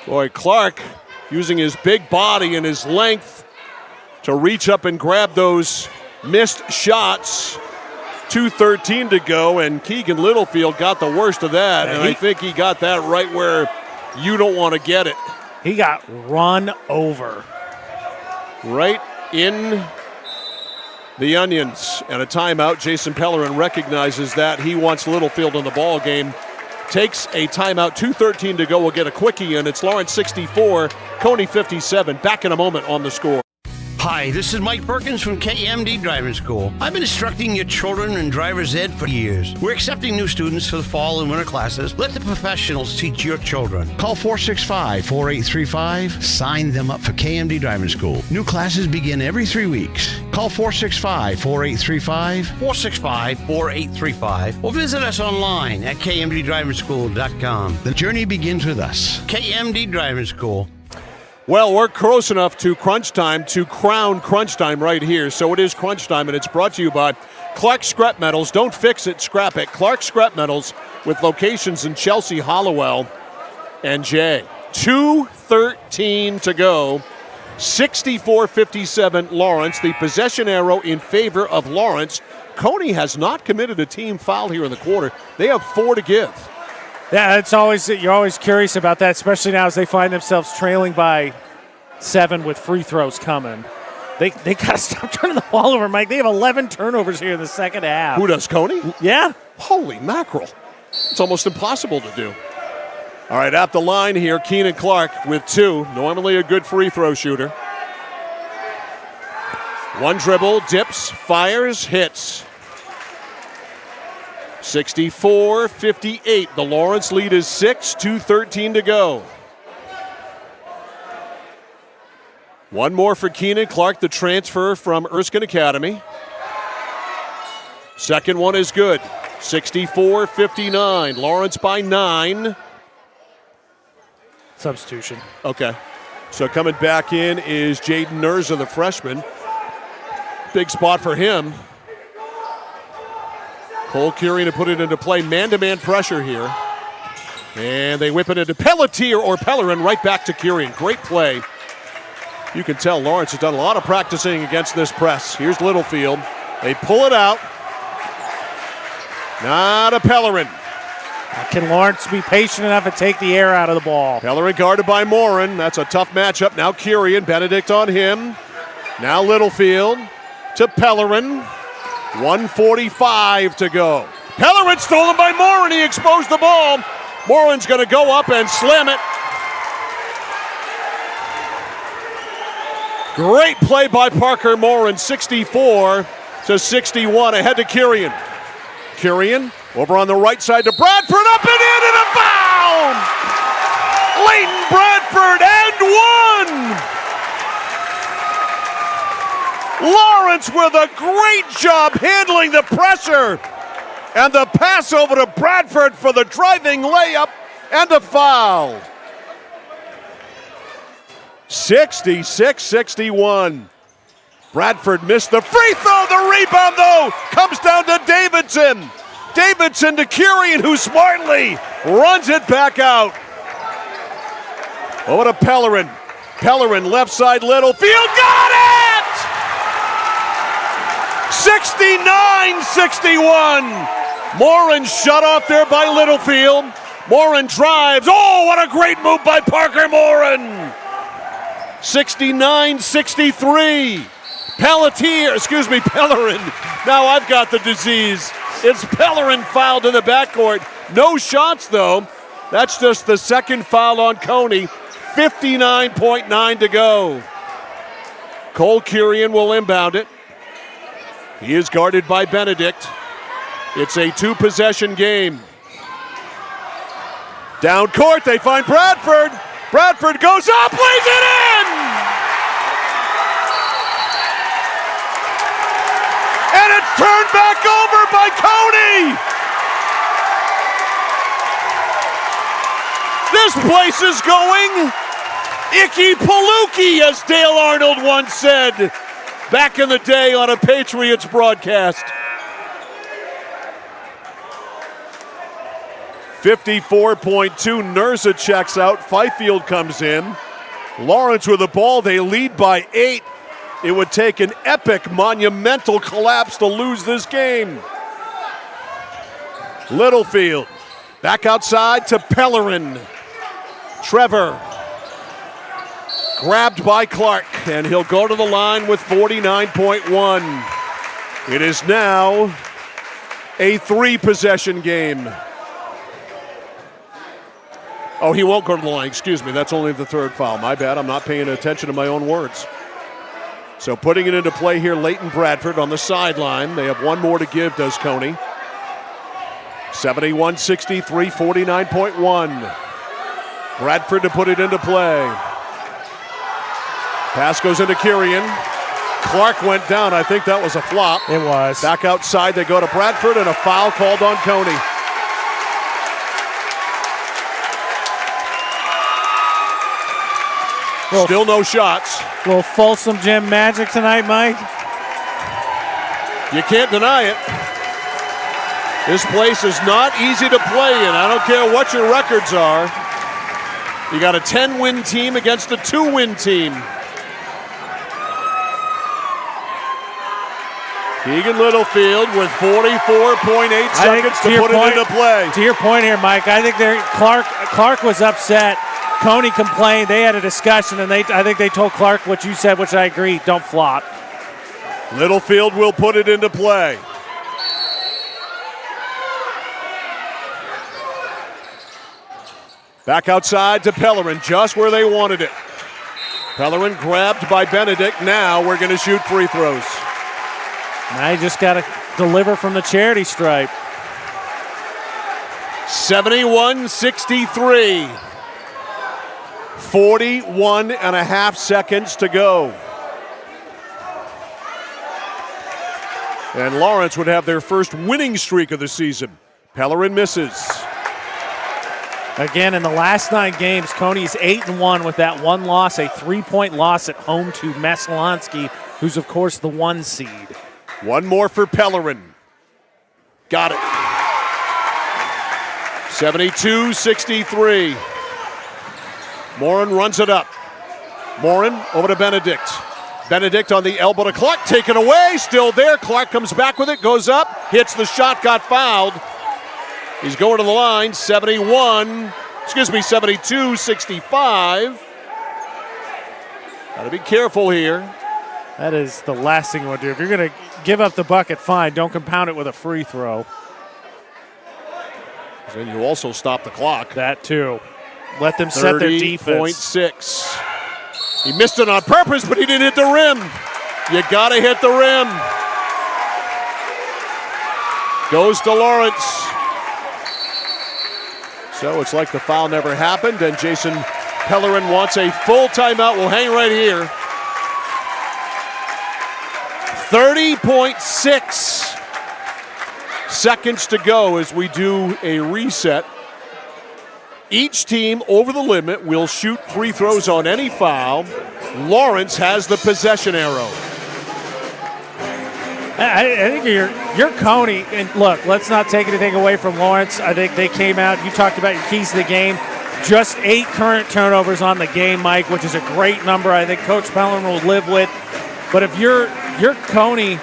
Boy, Clark using his big body and his length to reach up and grab those missed shots. 2:13 to go, and Keegan Littlefield got the worst of that, and I think he got that right where you don't want to get it. He got run over. Right in the onions. And a timeout. Jason Pellerin recognizes that. He wants Littlefield in the ball game takes a timeout. 2:13 to go. We'll get a quickie in. It's Lawrence 64, Cony 57. Back in a moment on the score. Hi, this is Mike Perkins from KMD Driving School. I've been instructing your children in driver's ed for years. We're accepting new students for the fall and winter classes. Let the professionals teach your children. Call 465-4835. Sign them up for KMD Driving School. New classes begin every 3 weeks. Call 465-4835, 465-4835, or visit us online at kmddrivingschool.com. The journey begins with us. KMD Driving School. Well, we're close enough to crunch time to crown crunch time right here. So it is crunch time, and it's brought to you by Clark Scrap Metals. Don't fix it, scrap it. Clark Scrap Metals with locations in Chelsea, Hollowell, and Jay. 2:13 to go. 64-57 Lawrence. The possession arrow in favor of Lawrence. Cony has not committed a team foul here in the quarter. They have 4 to give. Yeah, you're always curious about that, especially now as they find themselves trailing by 7 with free throws coming. They got to stop turning the ball over, Mike. They have 11 turnovers here in the second half. Who does, Cony? Yeah. Holy mackerel. It's almost impossible to do. All right, at the line here, Keenan Clark with 2. Normally a good free throw shooter. One dribble, dips, fires, hits. 64-58. The Lawrence lead is 6, 2:13 to go. One more for Keenan Clark, the transfer from Erskine Academy. Second one is good. 64-59. Lawrence by 9. Substitution. Okay. So coming back in is Jaden Nurza, the freshman. Big spot for him. Cole Curien to put it into play. Man-to-man pressure here. And they whip it into Pelletier or Pellerin right back to Curien. Great play. You can tell Lawrence has done a lot of practicing against this press. Here's Littlefield. They pull it out. Not a Pellerin. Can Lawrence be patient enough and take the air out of the ball? Pellerin guarded by Morin. That's a tough matchup. Now Curien. Benedict on him. Now Littlefield to Pellerin. 1:45 to go. Pellerin stolen by Morin. He exposed the ball. Morin's going to go up and slam it. Great play by Parker Morin. 64-61. Ahead to Curien. Curien over on the right side to Bradford. Up and in and a foul! Leighton Bradford and 1! Lawrence with a great job handling the pressure. And the pass over to Bradford for the driving layup and a foul. 66-61. Bradford missed the free throw. The rebound, though, comes down to Davidson. Davidson to Curien, who smartly runs it back out. Over to Pellerin. Pellerin, left side, Littlefield, got it! 69-61. Morin shut off there by Littlefield. Morin drives. Oh, what a great move by Parker Morin. 69-63. Pellerin. Now I've got the disease. It's Pellerin fouled in the backcourt. No shots, though. That's just the second foul on Cony. 59.9 to go. Cole Curien will inbound it. He is guarded by Benedict. It's a 2-possession game. Down court, they find Bradford. Bradford goes up, lays it in! And it's turned back over by Cony! This place is going icky palooky, as Dale Arnold once said back in the day on a Patriots broadcast. 54.2, Nurza checks out, Fifield comes in. Lawrence with the ball, they lead by 8. It would take an epic, monumental collapse to lose this game. Littlefield, back outside to Pellerin. Trevor, grabbed by Clark, and he'll go to the line with 49.1. It is now a 3-possession game. Oh, he won't go to the line. Excuse me. That's only the third foul. My bad. I'm not paying attention to my own words. So putting it into play here, Leighton Bradford on the sideline. They have one more to give, does Cony. 71-63, 49.1. Bradford to put it into play. Pass goes into Kirian. Clark went down. I think that was a flop. It was. Back outside, they go to Bradford, and a foul called on Cony. Still no shots. A little Folsom Gym magic tonight, Mike. You can't deny it. This place is not easy to play in. I don't care what your records are. You got a 10-win team against a 2-win team. Keegan Littlefield with 44.8 seconds to put it into play. To your point here, Mike, I think Clark was upset. Cony complained. They had a discussion, and I think they told Clark what you said, which I agree, don't flop. Littlefield will put it into play. Back outside to Pellerin, just where they wanted it. Pellerin grabbed by Benedict. Now we're going to shoot free throws. Now you just got to deliver from the charity stripe. 71-63. 41 and a half seconds to go. And Lawrence would have their first winning streak of the season. Pellerin misses. Again, in the last 9 games, Cony's 8-1 with that one loss, a 3-point loss at home to Maslonsky, who's, of course, the 1 seed. One more for Pellerin. Got it. 72-63. Morin runs it up. Morin over to Benedict. Benedict on the elbow to Clark, taken away, still there. Clark comes back with it, goes up, hits the shot, got fouled. He's going to the line, 72-65. Got to be careful here. That is the last thing you want to do. If you're going to give up the bucket, fine. Don't compound it with a free throw. Then you also stop the clock. That too. Let them set their defense. 30.6. He missed it on purpose, but he didn't hit the rim. You got to hit the rim. Goes to Lawrence. So it's like the foul never happened, and Jason Pellerin wants a full timeout. We'll hang right here. 30.6 seconds to go as we do a reset. Each team over the limit will shoot free throws on any foul. Lawrence has the possession arrow. I think you're Cony, and look, let's not take anything away from Lawrence. I think they came out, you talked about your keys to the game, just 8 current turnovers on the game, Mike, which is a great number I think Coach Pellerin will live with. But if you're Cony,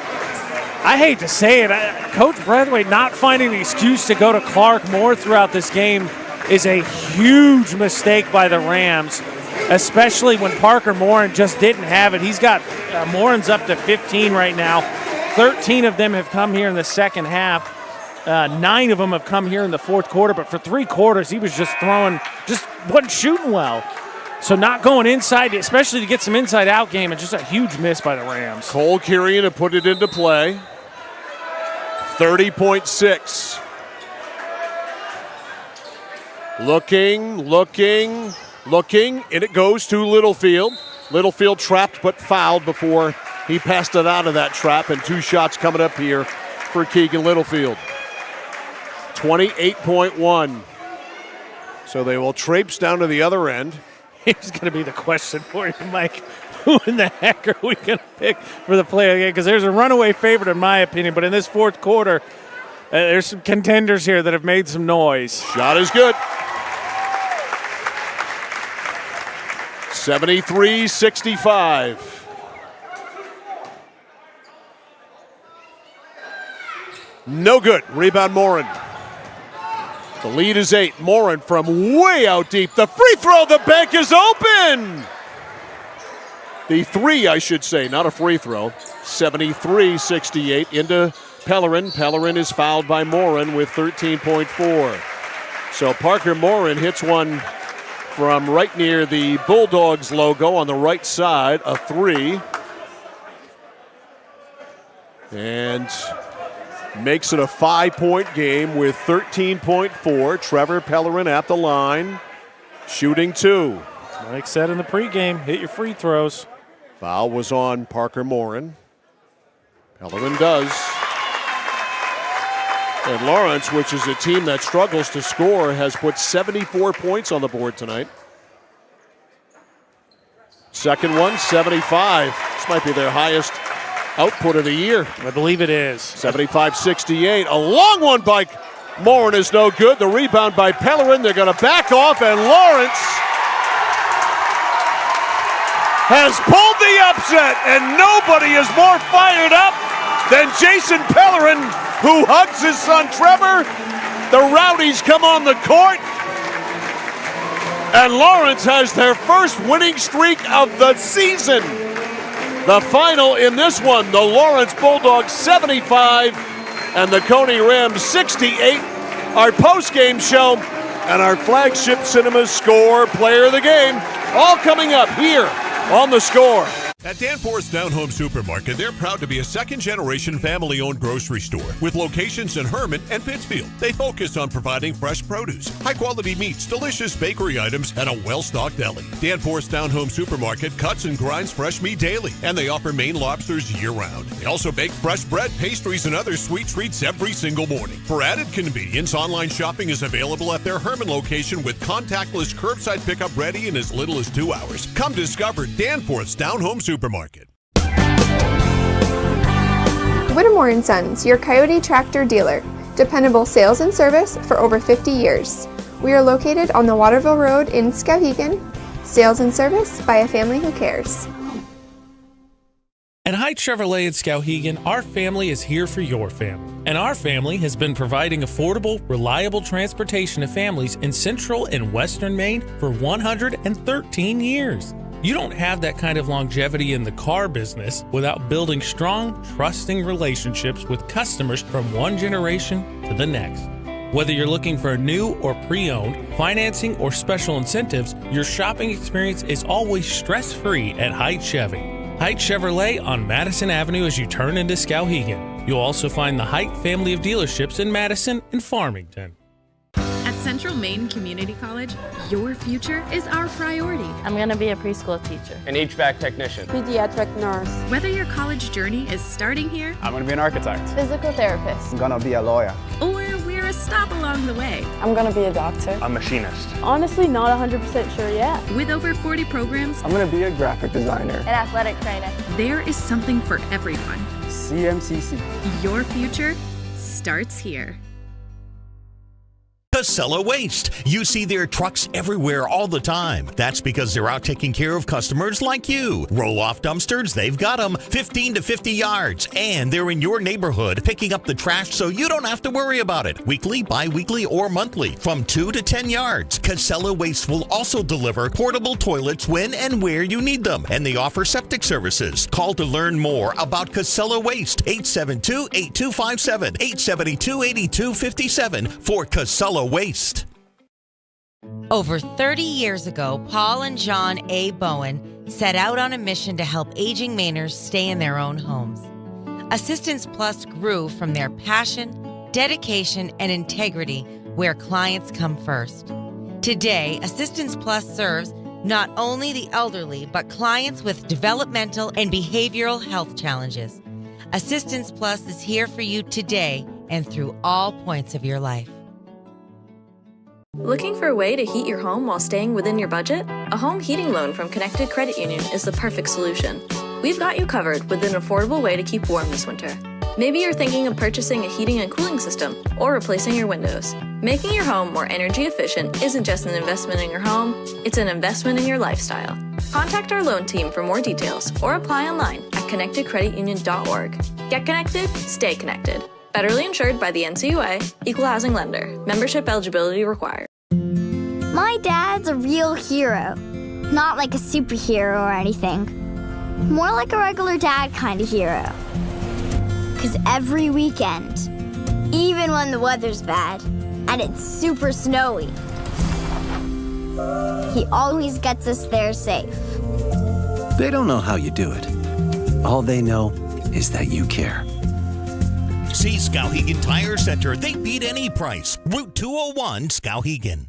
I hate to say it, Coach Brathwaite not finding the excuse to go to Clark more throughout this game is a huge mistake by the Rams, especially when Parker Morin just didn't have it. He's got Morin's up to 15 right now. 13 of them have come here in the second half. 9 of them have come here in the fourth quarter, but for 3 quarters, he was just wasn't shooting well. So not going inside, especially to get some inside-out game, and just a huge miss by the Rams. Cole Kirian to put it into play. 30.6. Looking, and it goes to Littlefield. Littlefield trapped but fouled before he passed it out of that trap, and 2 shots coming up here for Keegan Littlefield. 28.1. So they will traipse down to the other end. Here's going to be the question for you, Mike. Who in the heck are we going to pick for the play of the game? Because there's a runaway favorite in my opinion, but in this fourth quarter, there's some contenders here that have made some noise. Shot is good. 73-65. No good. Rebound Morin. The lead is 8. Morin from way out deep. The free throw, the bank is open. The 3, I should say, not a free throw. 73-68 into Pellerin. Pellerin is fouled by Morin with 13.4. So Parker Morin hits one from right near the Bulldogs logo on the right side, a 3. And makes it a 5-point game with 13.4. Trevor Pellerin at the line, shooting 2. Mike said in the pregame, hit your free throws. Foul was on Parker Morin. Pellerin does. And Lawrence, which is a team that struggles to score, has put 74 points on the board tonight. Second one, 75. This might be their highest output of the year. I believe it is. 75-68. A long one by Morin is no good. The rebound by Pellerin. They're going to back off, and Lawrence has pulled the upset, and nobody is more fired up than Jason Pellerin, who hugs his son Trevor. The Rowdies come on the court, and Lawrence has their first winning streak of the season. The final in this one, the Lawrence Bulldogs 75 and the Cony Rams 68. Our post-game show and our flagship Cinema Score Player of the Game, all coming up here on The Score. At Danforth's Down Home Supermarket, they're proud to be a second-generation family-owned grocery store with locations in Herman and Pittsfield. They focus on providing fresh produce, high-quality meats, delicious bakery items, and a well-stocked deli. Danforth's Down Home Supermarket cuts and grinds fresh meat daily, and they offer Maine lobsters year-round. They also bake fresh bread, pastries, and other sweet treats every single morning. For added convenience, online shopping is available at their Herman location with contactless curbside pickup ready in as little as 2 hours. Come discover Danforth's Down Home Supermarket. Whittemore & Sons, your Coyote tractor dealer. Dependable sales and service for over 50 years. We are located on the Waterville Road in Skowhegan. Sales and service by a family who cares. At Haight Chevrolet in Skowhegan, our family is here for your family. And our family has been providing affordable, reliable transportation to families in central and western Maine for 113 years. You don't have that kind of longevity in the car business without building strong, trusting relationships with customers from one generation to the next. Whether you're looking for a new or pre-owned, financing or special incentives, your shopping experience is always stress-free at Haight Chevy. Haight Chevrolet on Madison Avenue as you turn into Skowhegan. You'll also find the Haight family of dealerships in Madison and Farmington. At Central Maine Community College, your future is our priority. I'm going to be a preschool teacher. An HVAC technician. Pediatric nurse. Whether your college journey is starting here, I'm going to be an architect. Physical therapist. I'm going to be a lawyer. Or we're a stop along the way. I'm going to be a doctor. A machinist. Honestly, not 100% sure yet. With over 40 programs, I'm going to be a graphic designer. An athletic trainer. There is something for everyone. CMCC. Your future starts here. Casella Waste. You see their trucks everywhere all the time. That's because they're out taking care of customers like you. Roll-off dumpsters, they've got them 15 to 50 yards. And they're in your neighborhood picking up the trash so you don't have to worry about it. Weekly, bi-weekly, or monthly from 2 to 10 yards. Casella Waste will also deliver portable toilets when and where you need them. And they offer septic services. Call to learn more about Casella Waste. 872-8257, 872-8257 for Casella Waste. Over 30 years ago, Paul and John A. Bowen set out on a mission to help aging Mainers stay in their own homes. Assistance Plus grew from their passion, dedication, and integrity where clients come first. Today, Assistance Plus serves not only the elderly, but clients with developmental and behavioral health challenges. Assistance Plus is here for you today and through all points of your life. Looking for a way to heat your home while staying within your budget? A home heating loan from Connected Credit Union is the perfect solution. We've got you covered with an affordable way to keep warm this winter. Maybe you're thinking of purchasing a heating and cooling system or replacing your windows. Making your home more energy efficient isn't just an investment in your home, it's an investment in your lifestyle. Contact our loan team for more details or apply online at connectedcreditunion.org. Get connected, stay connected. Federally insured by the NCUA, Equal Housing Lender. Membership eligibility required. My dad's a real hero. Not like a superhero or anything. More like a regular dad kind of hero. 'Cause every weekend, even when the weather's bad and it's super snowy, He always gets us there safe. They don't know how you do it. All they know is that you care. See Skowhegan Tire Center. They beat any price. Route 201, Skowhegan.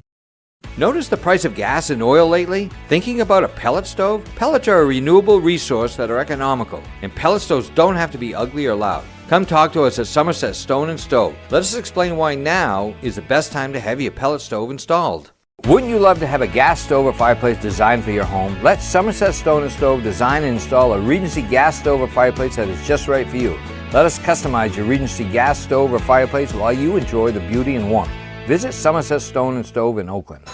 Notice the price of gas and oil lately? Thinking about a pellet stove? Pellets are a renewable resource that are economical, and pellet stoves don't have to be ugly or loud. Come talk to us at Somerset Stone and Stove. Let us explain why now is the best time to have your pellet stove installed. Wouldn't you love to have a gas stove or fireplace designed for your home? Let Somerset Stone and Stove design and install a Regency gas stove or fireplace that is just right for you. Let us customize your Regency gas stove or fireplace while you enjoy the beauty and warmth. Visit Somerset Stone and Stove in Oakland.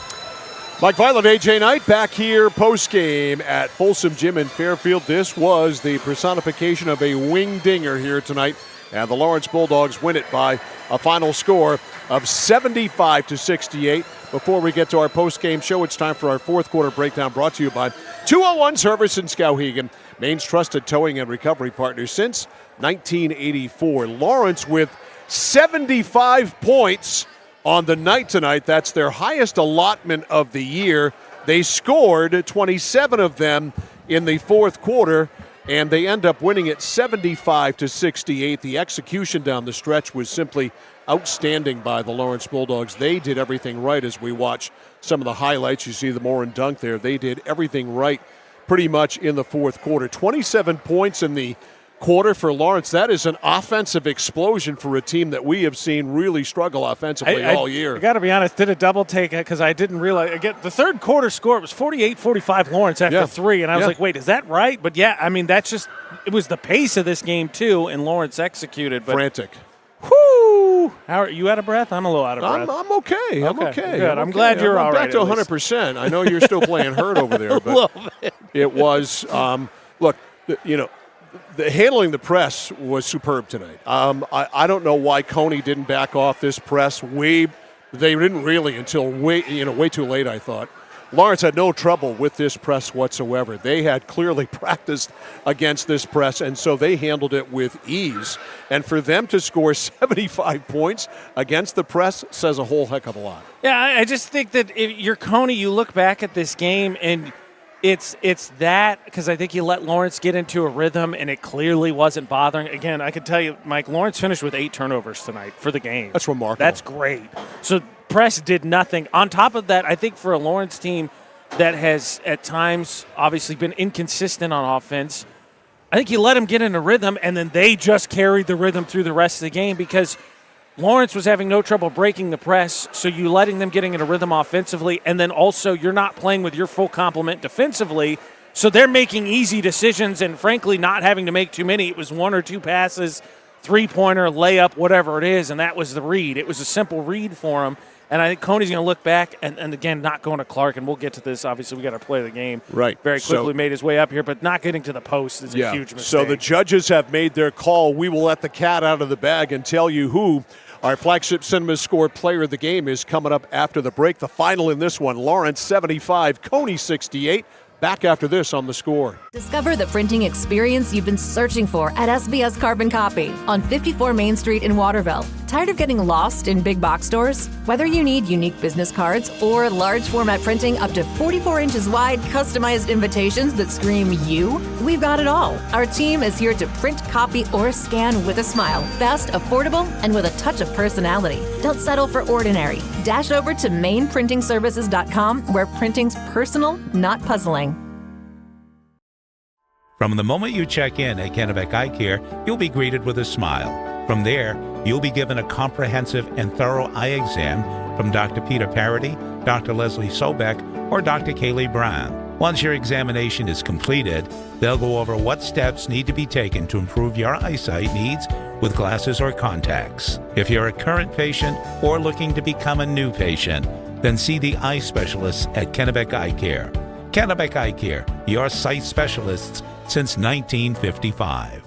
Mike Violet, AJ Knight back here post-game at Folsom Gym in Fairfield. This was the personification of a wing dinger here tonight. And the Lawrence Bulldogs win it by a final score of 75-68. Before we get to our post-game show, it's time for our fourth quarter breakdown brought to you by 201 Service in Skowhegan, Maine's trusted towing and recovery partner since 1984. Lawrence with 75 points on the night tonight. That's their highest allotment of the year. They scored 27 of them in the fourth quarter, and they end up winning it 75-68. The execution down the stretch was simply outstanding by the Lawrence Bulldogs. They did everything right. As we watch some of the highlights, you see the Morin dunk there. They did everything right pretty much in the fourth quarter. 27 points in the quarter for Lawrence. That is an offensive explosion for a team that we have seen really struggle offensively all year. I got to be honest, did a double take because I didn't realize. Again, the third quarter score was 48-45 Lawrence after three, and I was like, wait, is that right? But yeah, I mean, that's just, it was the pace of this game too, and Lawrence executed. But frantic. Whoo! How are you out of breath? I'm a little out of breath. I'm okay. I'm okay. Good. I'm glad you're all right. Back to 100%. I know you're still playing hurt over there, but it was. Look, the handling the press was superb tonight. I don't know why Cony didn't back off this press. They didn't really until way too late, I thought. Lawrence had no trouble with this press whatsoever. They had clearly practiced against this press, and so they handled it with ease. And for them to score 75 points against the press says a whole heck of a lot. Yeah, I just think that if you're Cony, you look back at this game and it's that, because I think you let Lawrence get into a rhythm and it clearly wasn't bothering. Again, I can tell you, Mike, Lawrence finished with 8 turnovers tonight for the game. That's remarkable. That's great. So press did nothing. On top of that, I think for a Lawrence team that has at times obviously been inconsistent on offense, I think you let them get in a rhythm and then they just carried the rhythm through the rest of the game because Lawrence was having no trouble breaking the press, so you letting them getting in a rhythm offensively, and then also you're not playing with your full complement defensively, so they're making easy decisions and frankly not having to make too many. It was 1 or 2 passes, three-pointer, layup, whatever it is, and that was the read. It was a simple read for him, and I think Coney's going to look back, and again, not going to Clark, and we'll get to this. Obviously, we got to play the game. Right. Very quickly made his way up here, but not getting to the post is a huge mistake. So the judges have made their call. We will let the cat out of the bag and tell you who our flagship Cinema Score player of the game is coming up after the break. The final in this one, Lawrence 75, Cony 68. Back after this on The Score. Discover the printing experience you've been searching for at SBS Carbon Copy on 54 Main Street in Waterville. Tired of getting lost in big box stores? Whether you need unique business cards or large format printing up to 44 inches wide, customized invitations that scream you, we've got it all. Our team is here to print, copy, or scan with a smile. Fast, affordable, and with a touch of personality. Don't settle for ordinary. Dash over to mainprintingservices.com where printing's personal, not puzzling. From the moment you check in at Kennebec Eye Care, you'll be greeted with a smile. From there, you'll be given a comprehensive and thorough eye exam from Dr. Peter Parody, Dr. Leslie Sobeck, or Dr. Kaylee Brown. Once your examination is completed, they'll go over what steps need to be taken to improve your eyesight needs with glasses or contacts. If you're a current patient or looking to become a new patient, then see the eye specialists at Kennebec Eye Care. Kennebec Eye Care, your sight specialists since 1955.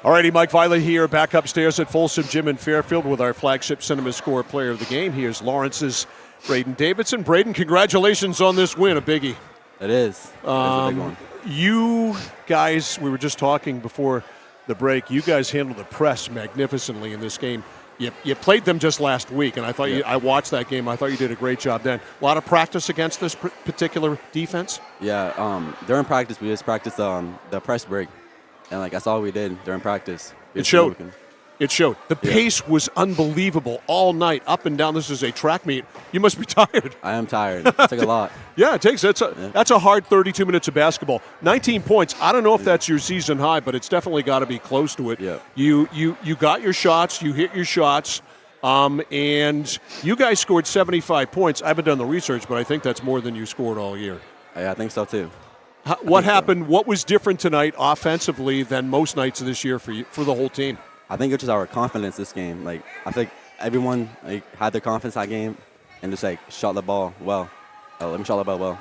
All righty, Mike Violet here, back upstairs at Folsom Gym in Fairfield with our flagship Cinema Score player of the game. Here's Lawrence's Braden Davidson. Braden, congratulations on this win, a biggie. It is. It's a big one. You guys, we were just talking before the break, you guys handled the press magnificently in this game. You played them just last week, and I thought I watched that game. I thought you did a great job then. A lot of practice against this particular defense? Yeah, during practice, we just practiced the press break, and that's all we did during practice. It showed. It showed. The pace was unbelievable all night, up and down. This is a track meet. You must be tired. I am tired. It took a lot. Yeah, it takes. That's a hard 32 minutes of basketball. 19 points. I don't know if that's your season high, but it's definitely got to be close to it. Yeah. You got your shots. You hit your shots. And you guys scored 75 points. I haven't done the research, but I think that's more than you scored all year. Yeah, I think so too. What happened? So. What was different tonight offensively than most nights of this year for the whole team? I think it's just our confidence this game. I think everyone had their confidence that game and just shot the ball well. Let me shot the ball well.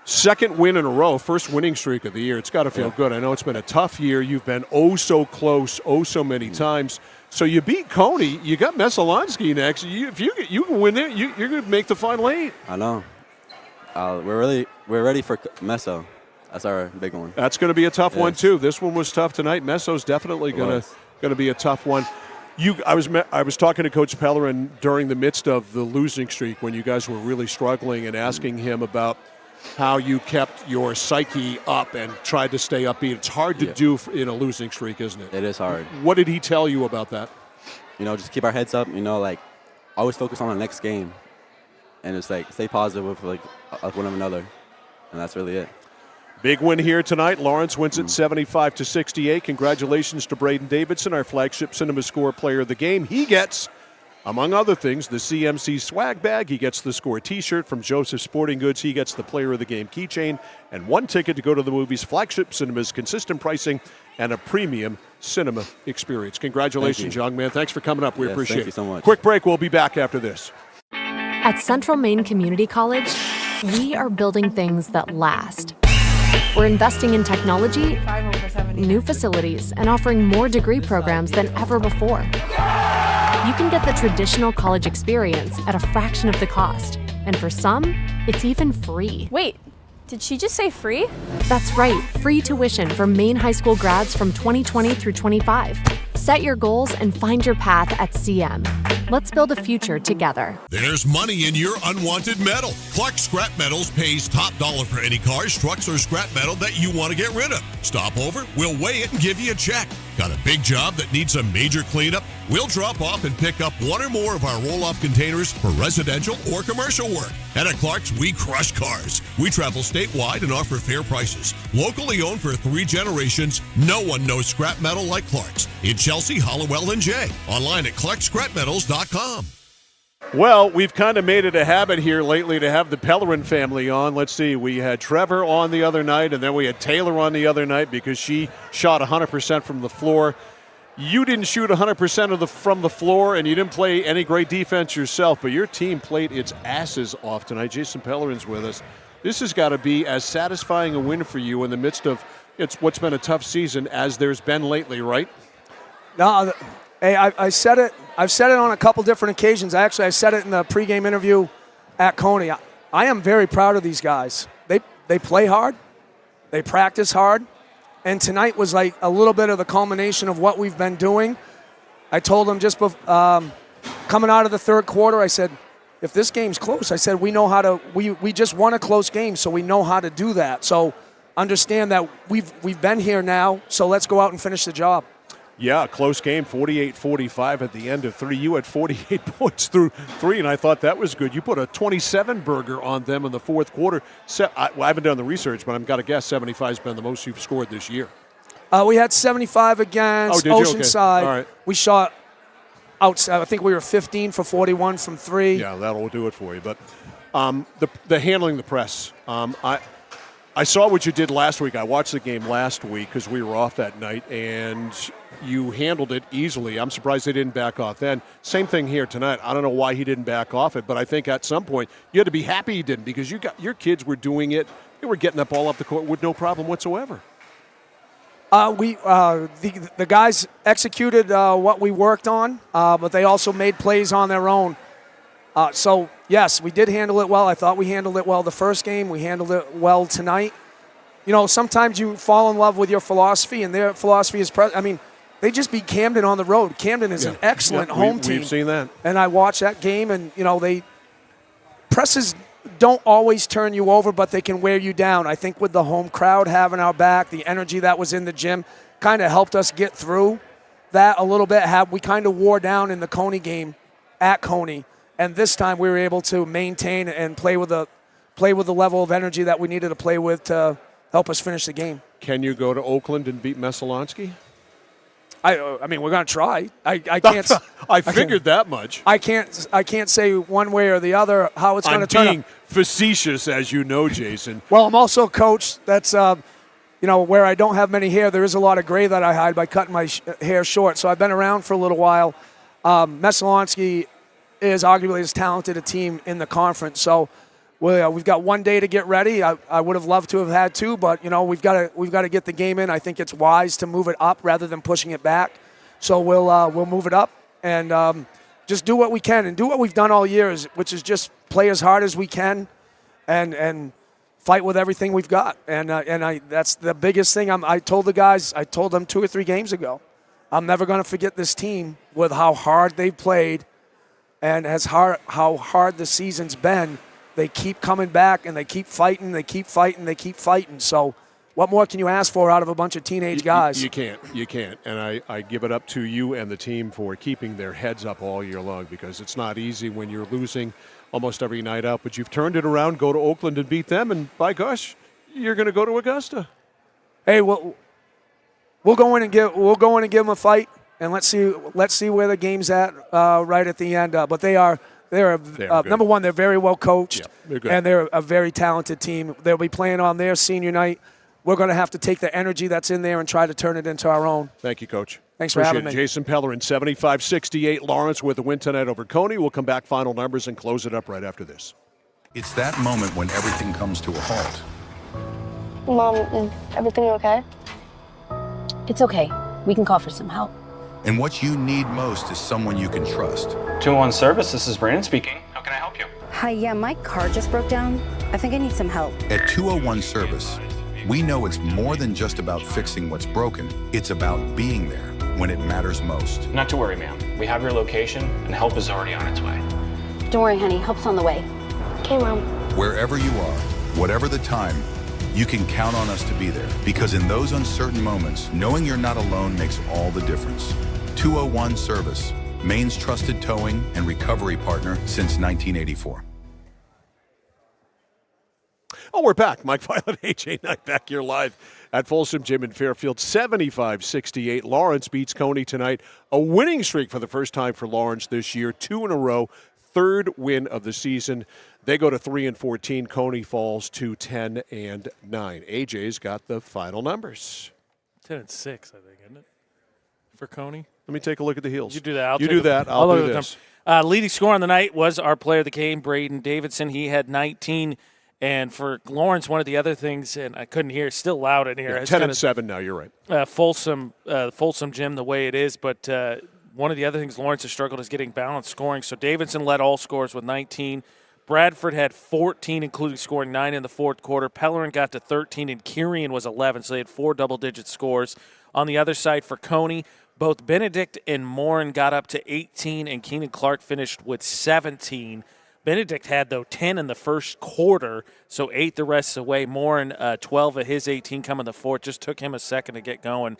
Second win in a row, first winning streak of the year. It's got to feel good. I know it's been a tough year. You've been so close, so many times. So you beat Cony. You got Messalonsky next. If you can win it, you're going to make the Final Eight. I know. We're ready for Messo. That's our big one. That's going to be a tough one too. This one was tough tonight. Messo's definitely going to be a tough one. I was talking to Coach Pellerin during the midst of the losing streak when you guys were really struggling and asking him about how you kept your psyche up and tried to stay upbeat. It's hard to do in a losing streak, isn't it? It is hard. What did he tell you about that? Just keep our heads up. Always focus on the next game, and it's stay positive with one another, and that's really it. Big win here tonight. Lawrence wins it 75-68. Congratulations to Braden Davidson, our flagship Cinema Score player of the game. He gets, among other things, the CMC swag bag. He gets the Score T-shirt from Joseph Sporting Goods. He gets the Player of the Game keychain and one ticket to go to the movies. Flagship Cinemas, consistent pricing, and a premium cinema experience. Congratulations, young man. Thanks for coming up. We appreciate it. Thank you so much. Quick break. We'll be back after this. At Central Maine Community College, we are building things that last. We're investing in technology, new facilities, and offering more degree programs than ever before. You can get the traditional college experience at a fraction of the cost, and for some, it's even free. Wait, did she just say free? That's right, free tuition for Maine high school grads from 2020 through 25. Set your goals and find your path at CM. Let's build a future together. There's money in your unwanted metal. Clark Scrap Metals pays top dollar for any cars, trucks, or scrap metal that you want to get rid of. Stop over, we'll weigh it and give you a check. Got a big job that needs a major cleanup? We'll drop off and pick up one or more of our roll-off containers for residential or commercial work. And at Clark's, we crush cars. We travel statewide and offer fair prices. Locally owned for 3 generations, no one knows scrap metal like Clark's. In Chelsea, Hollowell, and Jay. Online at ClarkScrapMetals.com. Well, we've kind of made it a habit here lately to have the Pellerin family on. Let's see, we had Trevor on the other night, and then we had Taylor on the other night because she shot 100% from the floor. You didn't shoot 100% from the floor, and you didn't play any great defense yourself, but your team played its asses off tonight. Jason Pellerin's with us. This has got to be as satisfying a win for you in the midst of what's been a tough season as there's been lately, right? No, hey, I said it. I've said it on a couple different occasions. I said it in the pregame interview at Cony. I am very proud of these guys. They play hard. They practice hard. And tonight was like a little bit of the culmination of what we've been doing. I told them just coming out of the third quarter, I said, if this game's close, I said, we know how to, we just won a close game, so we know how to do that. So understand that we've been here now, so let's go out and finish the job. Yeah, close game, 48-45 at the end of 3. You had 48 points through 3, and I thought that was good. You put a 27-burger on them in the fourth quarter. I haven't done the research, but I've got to guess 75 has been the most you've scored this year. We had 75 against Oceanside. Okay. All right. We shot outside. I think we were 15 for 41 from 3. Yeah, that'll do it for you. But the handling the press, I saw what you did last week. I watched the game last week because we were off that night, and you handled it easily. I'm surprised they didn't back off then. Same thing here tonight. I don't know why he didn't back off it, but I think at some point you had to be happy he didn't because your kids were doing it. They were getting the ball up the court with no problem whatsoever. The guys executed what we worked on, but they also made plays on their own. So, yes, we did handle it well. I thought we handled it well the first game. We handled it well tonight. Sometimes you fall in love with your philosophy, and their philosophy is they just beat Camden on the road. Camden is an excellent home team. We've seen that. And I watched that game, and, presses don't always turn you over, but they can wear you down. I think with the home crowd having our back, the energy that was in the gym kind of helped us get through that a little bit. We kind of wore down in the Cony game at Cony, and this time we were able to maintain and play with the level of energy that we needed to play with to help us finish the game. Can you go to Oakland and beat Messalonsky? I mean, we're going to try. I can't. I figured that much. I can't say one way or the other how it's going to turn out. I'm being facetious, as you know, Jason. Well, I'm also a coach. That's where I don't have many hair. There is a lot of gray that I hide by cutting my hair short. So I've been around for a little while. Messalonsky is arguably as talented a team in the conference. So we've got one day to get ready. I would have loved to have had two, but we've got to get the game in. I think it's wise to move it up rather than pushing it back. So we'll move it up and just do what we can and do what we've done all year, which is just play as hard as we can and fight with everything we've got. And that's the biggest thing. I told the guys. I told them 2 or 3 games ago, I'm never going to forget this team with how hard they've played and how hard the season's been. They keep coming back, and they keep fighting, they keep fighting, they keep fighting. So what more can you ask for out of a bunch of teenage guys? You can't. And I give it up to you and the team for keeping their heads up all year long, because it's not easy when you're losing almost every night out. But you've turned it around, go to Oakland and beat them, and by gosh, you're going to go to Augusta. Hey, we'll go in and give them a fight, and let's see where the game's at right at the end. But they're number one, they're very well coached, and they're a very talented team. They'll be playing on their senior night. We're going to have to take the energy that's in there and try to turn it into our own. Thank you, Coach. Thanks for having me. Jason Pellerin, 75-68 Lawrence with a win tonight over Cony. We'll come back, final numbers, and close it up right after this. It's that moment when everything comes to a halt. Mom, is everything okay? It's okay. We can call for some help. And what you need most is someone you can trust. 201 Service, this is Brandon speaking. How can I help you? Hi, yeah, my car just broke down. I think I need some help. At 201 Service, we know it's more than just about fixing what's broken. It's about being there when it matters most. Not to worry, ma'am. We have your location, and help is already on its way. Don't worry, honey. Help's on the way. Okay, Mom. Wherever you are, whatever the time, you can count on us to be there. Because in those uncertain moments, knowing you're not alone makes all the difference. 201 Service, Maine's trusted towing and recovery partner since 1984. Oh, we're back. Mike Violet, AJ Knight back here live at Folsom Gym in Fairfield. 75-68. Lawrence beats Cony tonight. A winning streak for the first time for Lawrence this year. 2 in a row. 3rd win of the season. They go to 3-14. Cony falls to 10-9. AJ's got the final numbers. 10-6, I think, isn't it? For Cony. Let me take a look at the heels. You do that. I'll do this. Leading scorer on the night was our player of the game, Braden Davidson. He had 19. And for Lawrence, one of the other things, and I couldn't hear, it's still loud in here. Yeah, 10-7 now, you're right. Folsom Gym the way it is, but one of the other things Lawrence has struggled is getting balanced scoring. So Davidson led all scores with 19. Bradford had 14, including scoring 9 in the fourth quarter. Pellerin got to 13, and Kirian was 11, so they had 4 double-digit scores. On the other side for Cony, both Benedict and Morin got up to 18, and Keenan Clark finished with 17. Benedict had, though, 10 in the first quarter, so 8 the rest of the way. Morin, 12 of his 18 come in the fourth. Just took him a second to get going.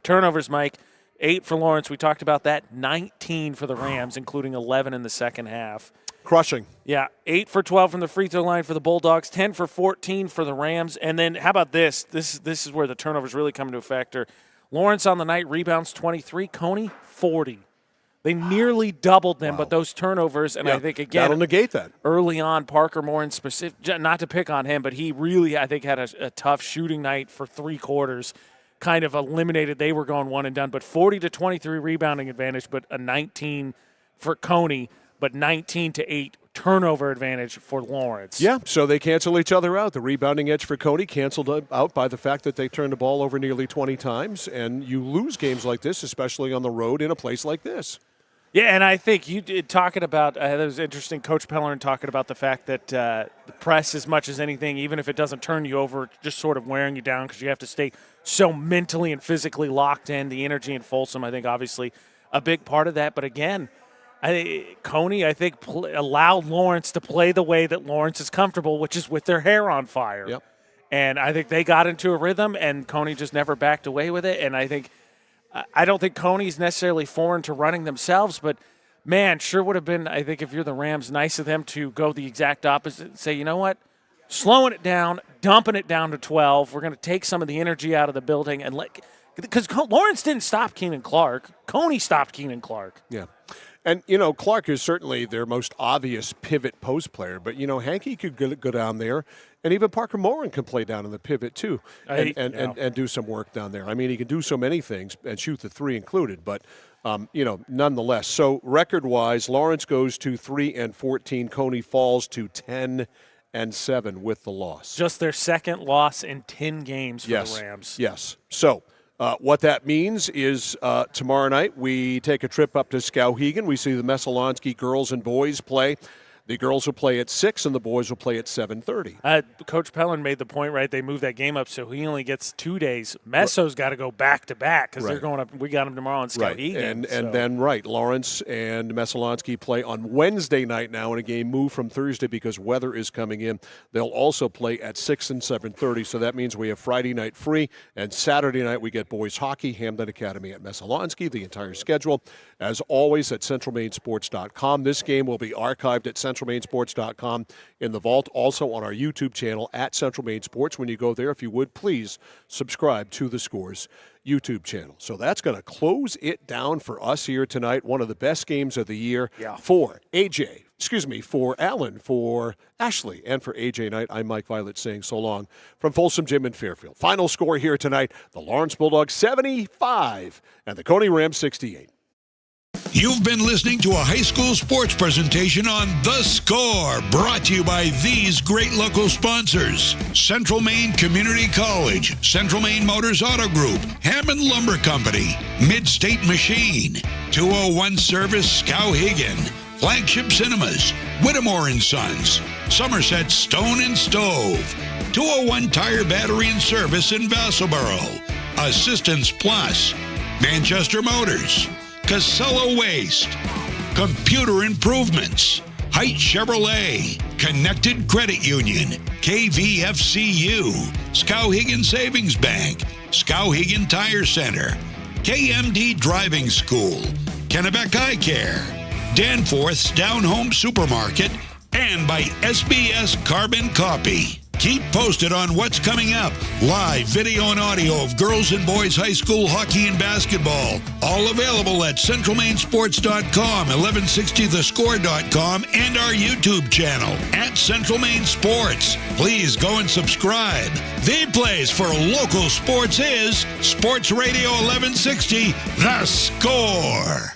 Turnovers, Mike, 8 for Lawrence. We talked about that. 19 for the Rams, including 11 in the second half. Crushing. Yeah, 8 for 12 from the free throw line for the Bulldogs, 10 for 14 for the Rams. And then how about this? This is where the turnovers really come into a factor. Lawrence on the night rebounds 23, Cony 40. They nearly doubled them, but those turnovers, and I think, again, that'll negate that. Early on, Parker Morin specific, not to pick on him, but he really, I think, had a tough shooting night for 3 quarters, kind of eliminated. They were going one and done, but 40-23 rebounding advantage, but a 19 for Cony, but 19-8 turnover advantage for Lawrence. Yeah, so they cancel each other out. The rebounding edge for Cony canceled out by the fact that they turned the ball over nearly 20 times, and you lose games like this, especially on the road in a place like this. Yeah, and I think you did talking about that was interesting. Coach Pellerin talking about the fact that the press, as much as anything, even if it doesn't turn you over, just sort of wearing you down because you have to stay so mentally and physically locked in. The energy in Folsom, I think, obviously a big part of that. But again, Cony, I think, allowed Lawrence to play the way that Lawrence is comfortable, which is with their hair on fire. Yep. And I think they got into a rhythm, and Cony just never backed away with it. And I don't think Cony's necessarily foreign to running themselves, but, man, sure would have been, I think, if you're the Rams, nice of them to go the exact opposite and say, you know what, slowing it down, dumping it down to 12. We're going to take some of the energy out of the building. And because Lawrence didn't stop Keenan Clark. Cony stopped Keenan Clark. Yeah. And, Clark is certainly their most obvious pivot post player. But, Hankey could go down there, and even Parker Morin can play down in the pivot too and do some work down there. I mean, he can do so many things and shoot the three included. But, nonetheless. So record-wise, Lawrence goes to 3-14. Cony falls to 10-7 with the loss. Just their second loss in 10 games for the Rams. Yes. So what that means is tomorrow night we take a trip up to Skowhegan. We see the Messalonski girls and boys play. The girls will play at 6 and the boys will play at 7:30. Coach Pellerin made the point, right? They moved that game up, so he only gets 2 days. Messo's got to go back to back because they're going up. We got them tomorrow on Skowhegan. And then Lawrence and Messalonski play on Wednesday night now in a game moved from Thursday because weather is coming in. They'll also play at 6 and 7:30, so that means we have Friday night free, and Saturday night we get boys hockey, Hamden Academy at Messalonski, the entire schedule, as always, at centralmainsports.com. This game will be archived at centralmainsports.com in the vault, also on our YouTube channel at Central Maine Sports. When you go there, if you would, please subscribe to the Scores YouTube channel. So that's going to close it down for us here tonight. One of the best games of the year for Alan, for Ashley, and for AJ Knight. I'm Mike Violet saying so long from Folsom Gym in Fairfield. Final score here tonight, the Lawrence Bulldogs 75 and the Cony Rams 68. You've been listening to a high school sports presentation on The Score, brought to you by these great local sponsors: Central Maine Community College, Central Maine Motors Auto Group, Hammond Lumber Company, Mid-State Machine, 201 Service Skowhegan, Flagship Cinemas, Whittemore & Sons, Somerset Stone and Stove, 201 Tire Battery and Service in Vassalboro, Assistance Plus, Manchester Motors, Casella Waste, Computer Improvements, Height Chevrolet, Connected Credit Union, KVFCU, Skowhegan Savings Bank, Skowhegan Tire Center, KMD Driving School, Kennebec Eye Care, Danforth's Down Home Supermarket, and by SBS Carbon Copy. Keep posted on what's coming up. Live video and audio of girls and boys high school hockey and basketball. All available at centralmainsports.com, 1160thescore.com, and our YouTube channel at Central Maine Sports. Please go and subscribe. The place for local sports is Sports Radio 1160, The Score.